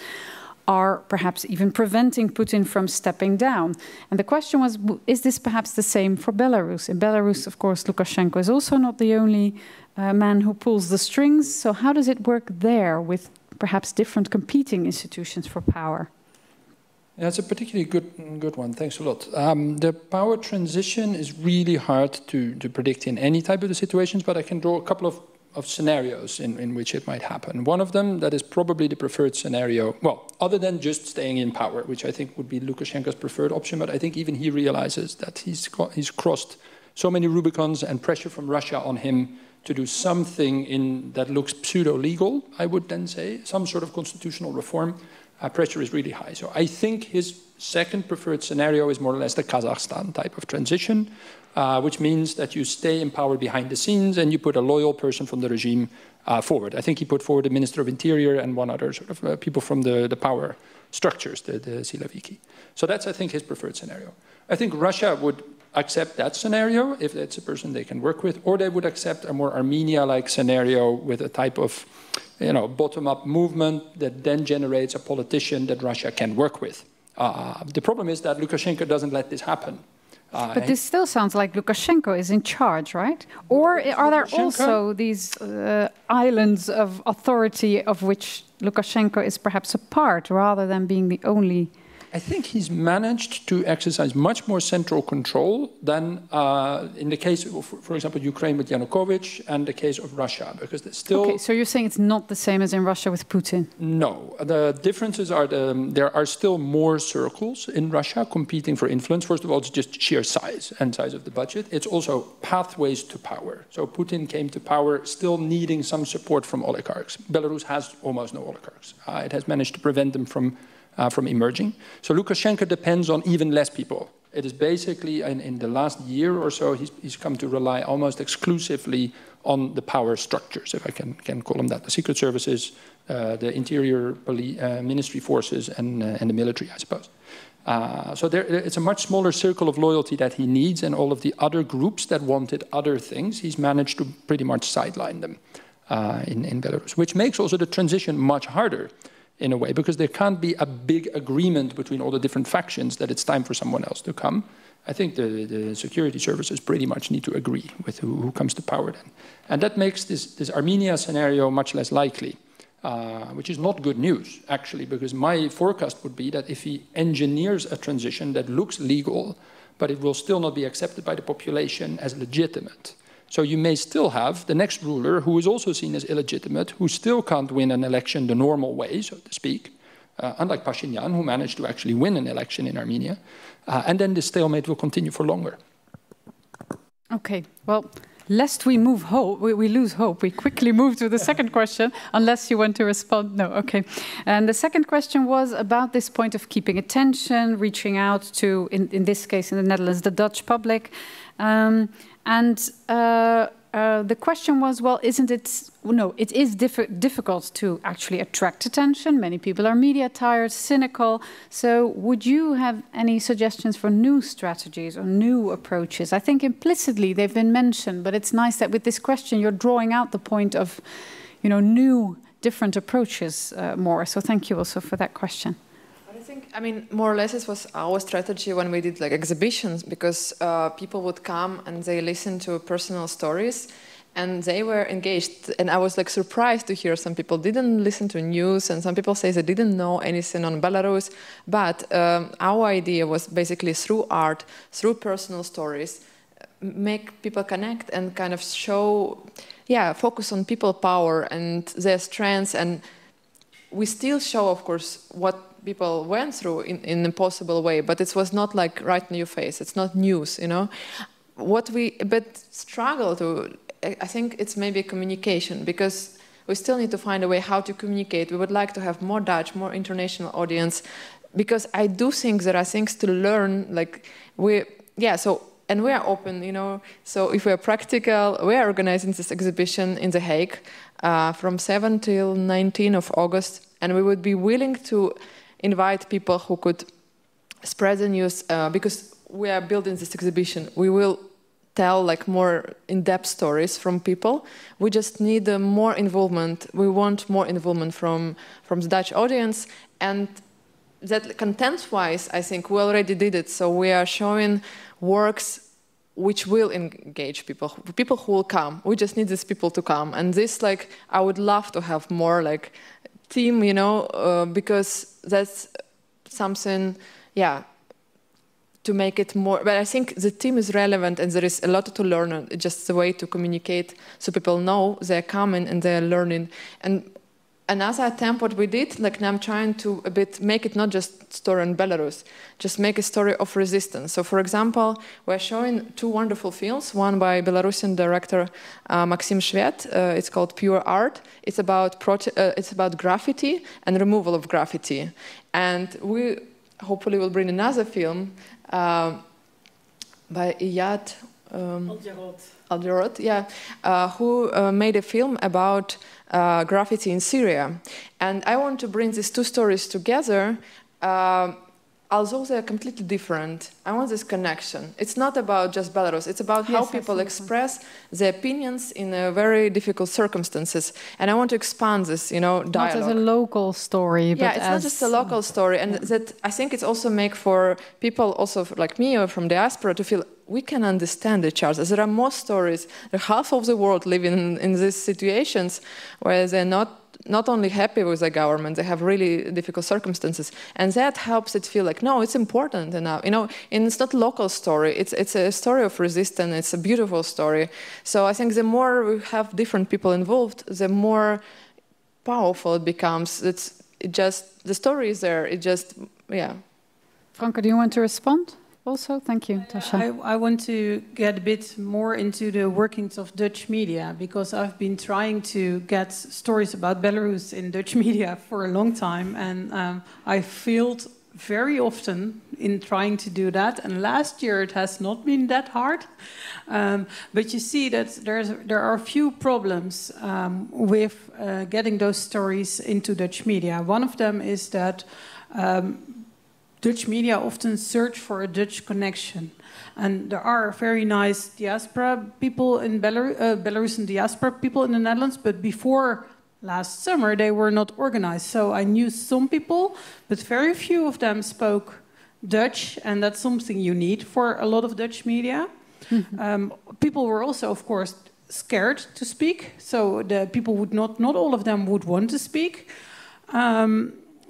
Speaker 1: are perhaps even preventing Putin from stepping down. And the question was, is this perhaps the same for Belarus? In Belarus, of course, Lukashenko is also not the only man who pulls the strings. So how does it work there with perhaps different competing institutions for power?
Speaker 2: Yeah, it's a particularly good one. Thanks a lot. The power transition is really hard to predict in any type of the situations, but I can draw a couple of scenarios in which it might happen. One of them that is probably the preferred scenario, well, other than just staying in power, which I think would be Lukashenko's preferred option, but I think even he realizes that he's crossed so many Rubicons and pressure from Russia on him to do something that looks pseudo-legal, I would then say, some sort of constitutional reform. Pressure is really high. So I think his second preferred scenario is more or less the Kazakhstan type of transition, which means that you stay in power behind the scenes and you put a loyal person from the regime forward. I think he put forward the Minister of Interior and one other sort of people from the power structures, the Siloviki. So that's, I think, his preferred scenario. I think Russia would accept that scenario if that's a person they can work with, or they would accept a more Armenia-like scenario with a type of bottom-up movement that then generates a politician that Russia can work with. The problem is that Lukashenko doesn't let this happen.
Speaker 1: But this still sounds like Lukashenko is in charge, right? Or are there also these islands of authority of which Lukashenko is perhaps a part, rather than being the only
Speaker 2: I think he's managed to exercise much more central control than in the case of, for example, Ukraine with Yanukovych and the case of Russia, because there's still...
Speaker 1: Okay, so you're saying it's not the same as in Russia with Putin?
Speaker 2: No. The differences are there are still more circles in Russia competing for influence. First of all, it's just sheer size and size of the budget. It's also pathways to power. So Putin came to power still needing some support from oligarchs. Belarus has almost no oligarchs. It has managed to prevent them from emerging. So Lukashenko depends on even less people. It is basically, in the last year or so, he's come to rely almost exclusively on the power structures, if I can call them that. The secret services, the interior ministry forces, and the military, I suppose. So it's a much smaller circle of loyalty that he needs, and all of the other groups that wanted other things, he's managed to pretty much sideline them in Belarus, which makes also the transition much harder in a way, because there can't be a big agreement between all the different factions that it's time for someone else to come. I think the security services pretty much need to agree with who comes to power then. And that makes this Armenia scenario much less likely, which is not good news, actually, because my forecast would be that if he engineers a transition that looks legal, but it will still not be accepted by the population as legitimate. So you may still have the next ruler who is also seen as illegitimate, who still can't win an election the normal way, so to speak, unlike Pashinyan, who managed to actually win an election in Armenia. And then the stalemate will continue for longer.
Speaker 1: Okay, well, lest we lose hope, we quickly move to the second question, unless you want to respond. No, okay. And the second question was about this point of keeping attention, reaching out to, in this case in the Netherlands, the Dutch public. The question was, well, isn't it... No, it is difficult to actually attract attention. Many people are media tired, cynical. So would you have any suggestions for new strategies or new approaches? I think implicitly they've been mentioned, but it's nice that with this question you're drawing out the point of, new, different approaches more. So thank you also for that question.
Speaker 3: I mean, more or less it was our strategy when we did exhibitions, because people would come and they listened to personal stories and they were engaged. And I was surprised to hear some people didn't listen to news, and some people say they didn't know anything on Belarus. But our idea was basically through art, through personal stories, make people connect and kind of show, focus on people power and their strengths. And we still show, of course, what people went through in a possible way, but it was not right in your face. It's not news, What we struggle to, I think it's maybe communication, because we still need to find a way how to communicate. We would like to have more Dutch, more international audience, because I do think there are things to learn. And we are open, So if we are practical, we are organizing this exhibition in The Hague from 7 till 19 of August, and we would be willing to invite people who could spread the news, because we are building this exhibition. We will tell more in-depth stories from people. We just need more involvement. We want more involvement from the Dutch audience, and that content-wise, I think we already did it. So we are showing works which will engage people who will come. We just need these people to come. And this, I would love to have more team, because that's something, to make it more. But I think the team is relevant and there is a lot to learn. It's just the way to communicate so people know they're coming and they're learning. And another attempt what we did, now I'm trying to a bit make it not just story in Belarus, just make a story of resistance. So for example, we're showing two wonderful films, one by Belarusian director Maxim Shvet. It's called Pure Art. It's about graffiti and removal of graffiti. And we hopefully will bring another film by Iyad Aljarot, who made a film about graffiti in Syria. And I want to bring these two stories together, although they're completely different. I want this connection. It's not about just Belarus. It's about how people express their opinions in very difficult circumstances. And I want to expand this, dialogue.
Speaker 1: Not as a local story, but
Speaker 3: it's not just a local story. And that I think it's also make for people also like me or from diaspora to feel we can understand each other. There are more stories. Half of the world live in these situations where they're not only happy with the government, they have really difficult circumstances, and that helps it feel like, no, it's important enough. You know, and it's not a local story. It's a story of resistance. It's a beautiful story. So I think the more we have different people involved, the more powerful it becomes. The story is there. It just, yeah.
Speaker 1: Franke, do you want to respond? Also, thank you, Tasha.
Speaker 5: I want to get a bit more into the workings of Dutch media, because I've been trying to get stories about Belarus in Dutch media for a long time, and I failed very often in trying to do that. And last year it has not been that hard, but you see that there are a few problems with getting those stories into Dutch media. One of them is that Dutch media often search for a Dutch connection. And there are very nice diaspora people in Belarusian diaspora people in the Netherlands, but before last summer they were not organized. So I knew some people, but very few of them spoke Dutch, and that's something you need for a lot of Dutch media. People were also, of course, scared to speak. So the people would not all of them would want to speak.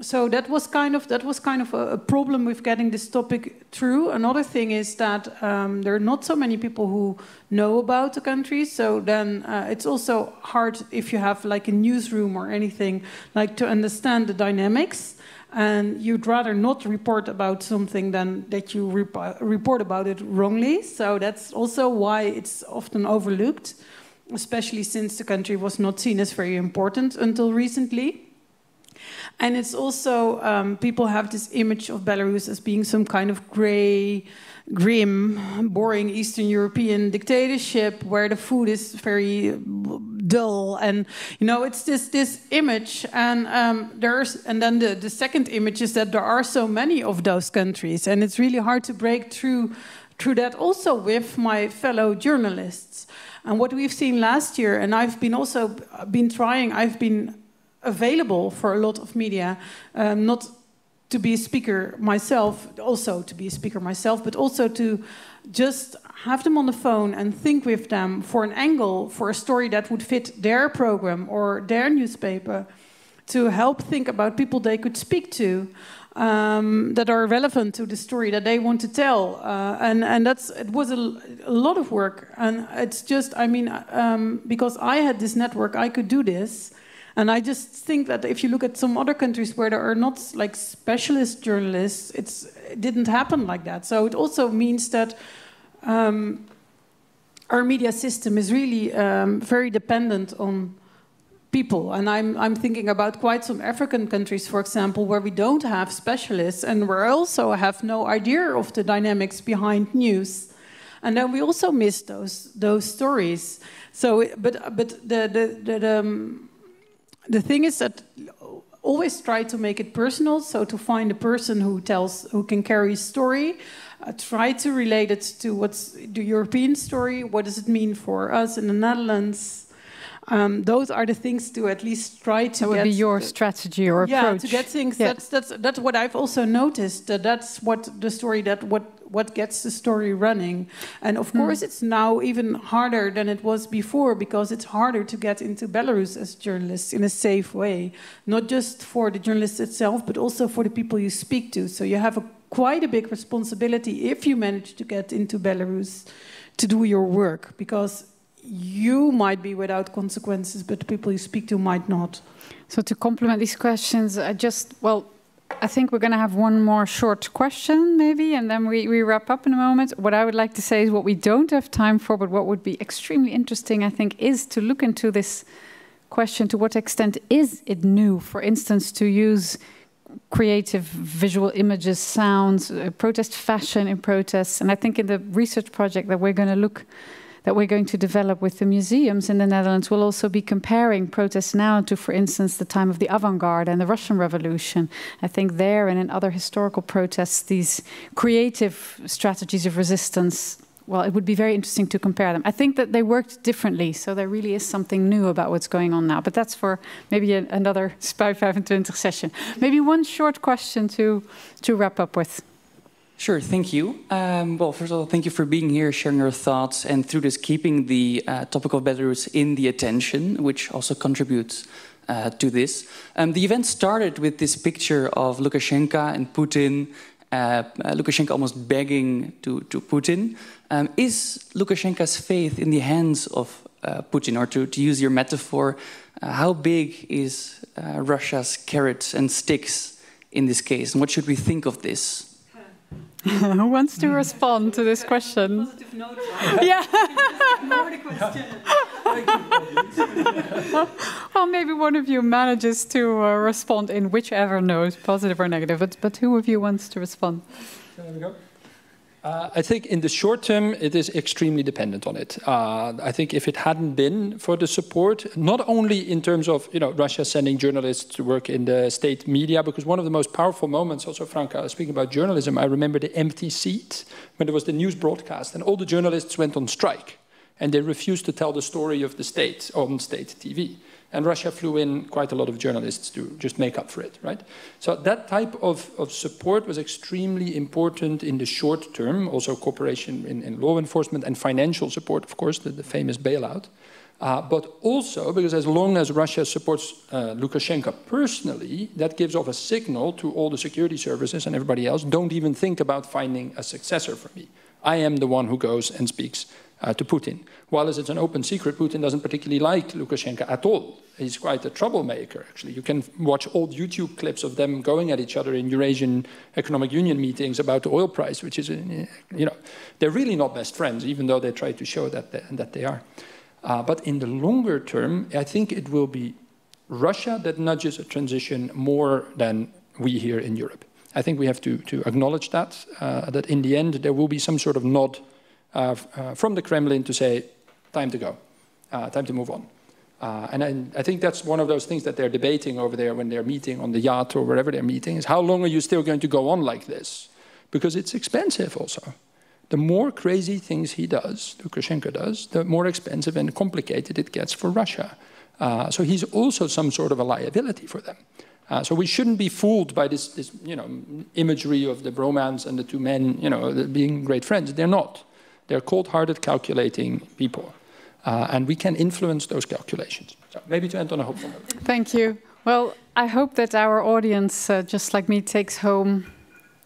Speaker 5: So that was kind of a problem with getting this topic through. Another thing is that there are not so many people who know about the country. So then it's also hard if you have like a newsroom or anything, like to understand the dynamics. And you'd rather not report about something than that you report about it wrongly. So that's also why it's often overlooked, especially since the country was not seen as very important until recently. And it's also, people have this image of Belarus as being some kind of grey, grim, boring Eastern European dictatorship where the food is very dull. And, you know, it's this image. And then the second image is that there are so many of those countries. And it's really hard to break through that also with my fellow journalists. And what we've seen last year, and I've been available for a lot of media, not to be a speaker myself, but also to just have them on the phone and think with them for an angle, for a story that would fit their program or their newspaper, to help think about people they could speak to, that are relevant to the story that they want to tell. And it was a lot of work. And it's just, because I had this network, I could do this. And I just think that if you look at some other countries where there are not like specialist journalists, it didn't happen like that. So it also means that our media system is really very dependent on people. And I'm thinking about quite some African countries, for example, where we don't have specialists and where I also have no idea of the dynamics behind news. And then we also miss those stories. So, the thing is that always try to make it personal. So to find a person who can carry a story, try to relate it to what's the European story. What does it mean for us in the Netherlands? Those are the things to at least try to.
Speaker 1: That would be your strategy or approach.
Speaker 5: Yeah, to get things. Yeah. That's what I've also noticed. That's what the story what gets the story running. And of course, it's now even harder than it was before, because it's harder to get into Belarus as journalists in a safe way, not just for the journalist itself, but also for the people you speak to. So you have quite a big responsibility if you manage to get into Belarus to do your work, because you might be without consequences, but the people you speak to might not.
Speaker 1: So to complement these questions, I think we're going to have one more short question, maybe, and then we wrap up in a moment. What I would like to say is what we don't have time for, but what would be extremely interesting, I think, is to look into this question. To what extent is it new, for instance, to use creative visual images, sounds, protest fashion in protests? And I think in the research project that we're going to develop with the museums in the Netherlands, we'll also be comparing protests now to, for instance, the time of the avant-garde and the Russian Revolution. I think there and in other historical protests, these creative strategies of resistance, well, it would be very interesting to compare them. I think that they worked differently, so there really is something new about what's going on now. But that's for maybe another Spui 25 session. Maybe one short question to wrap up with.
Speaker 7: Sure, thank you. Well, first of all, thank you for being here, sharing your thoughts, and through this keeping the topic of Belarus in the attention, which also contributes to this. The event started with this picture of Lukashenko and Putin, Lukashenko almost begging to Putin. Is Lukashenko's faith in the hands of Putin, or to use your metaphor, how big is Russia's carrots and sticks in this case, and what should we think of this?
Speaker 1: Who wants to respond to this question?
Speaker 5: Positive note, right?
Speaker 1: Yeah.
Speaker 5: Ignore the question.
Speaker 1: Well, maybe one of you manages to respond in whichever note, positive or negative. But who of you wants to respond?
Speaker 2: There we go. I think in the short term, it is extremely dependent on it. I think if it hadn't been for the support, not only in terms of Russia sending journalists to work in the state media, because one of the most powerful moments, also Franca, speaking about journalism, I remember the empty seat when there was the news broadcast and all the journalists went on strike and they refused to tell the story of the state on state TV. And Russia flew in quite a lot of journalists to just make up for it, right? So that type of support was extremely important in the short term, also cooperation in law enforcement and financial support, of course, the famous bailout. But also because as long as Russia supports Lukashenko personally, that gives off a signal to all the security services and everybody else, don't even think about finding a successor for me. I am the one who goes and speaks to Putin. While as it's an open secret, Putin doesn't particularly like Lukashenko at all. He's quite a troublemaker, actually. You can watch old YouTube clips of them going at each other in Eurasian Economic Union meetings about the oil price, which is, they're really not best friends, even though they try to show that they are. But in the longer term, I think it will be Russia that nudges a transition more than we here in Europe. I think we have to acknowledge that in the end there will be some sort of nod from the Kremlin to say, time to go, time to move on. And I think that's one of those things that they're debating over there when they're meeting on the yacht or wherever they're meeting, is how long are you still going to go on like this? Because it's expensive also. The more crazy things he does, Lukashenko does, the more expensive and complicated it gets for Russia. So he's also some sort of a liability for them. So we shouldn't be fooled by this imagery of the bromance and the two men, being great friends. They're not. They're cold-hearted, calculating people. And we can influence those calculations. So maybe to end on a hopeful note.
Speaker 1: Thank you. Well, I hope that our audience, just like me, takes home,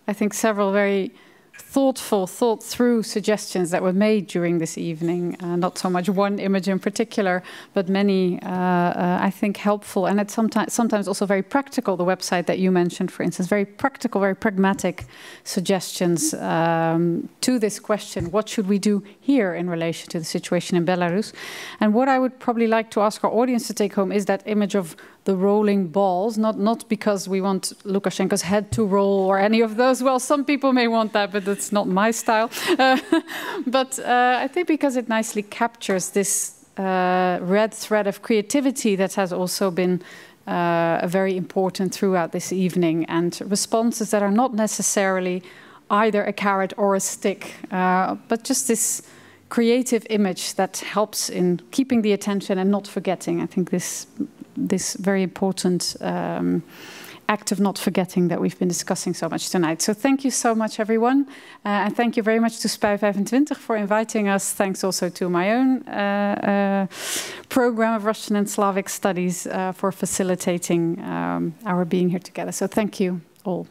Speaker 1: I think, several very thoughtful, thought-through suggestions that were made during this evening. Not so much one image in particular, but many, I think, helpful. And it's sometimes also very practical, the website that you mentioned, for instance, very practical, very pragmatic suggestions to this question, what should we do here in relation to the situation in Belarus? And what I would probably like to ask our audience to take home is that image of the rolling balls, not because we want Lukashenko's head to roll or any of those. Well, some people may want that, but that's not my style. But I think because it nicely captures this red thread of creativity that has also been very important throughout this evening, and responses that are not necessarily either a carrot or a stick, but just this creative image that helps in keeping the attention and not forgetting. I think this very important act of not forgetting that we've been discussing so much tonight. So thank you so much, everyone. And thank you very much to Spui 25 for inviting us. Thanks also to my own program of Russian and Slavic Studies for facilitating our being here together. So thank you all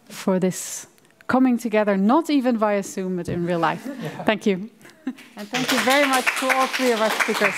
Speaker 1: for this coming together, not even via Zoom, but in real life. Thank you. And thank you very much to all three of our speakers.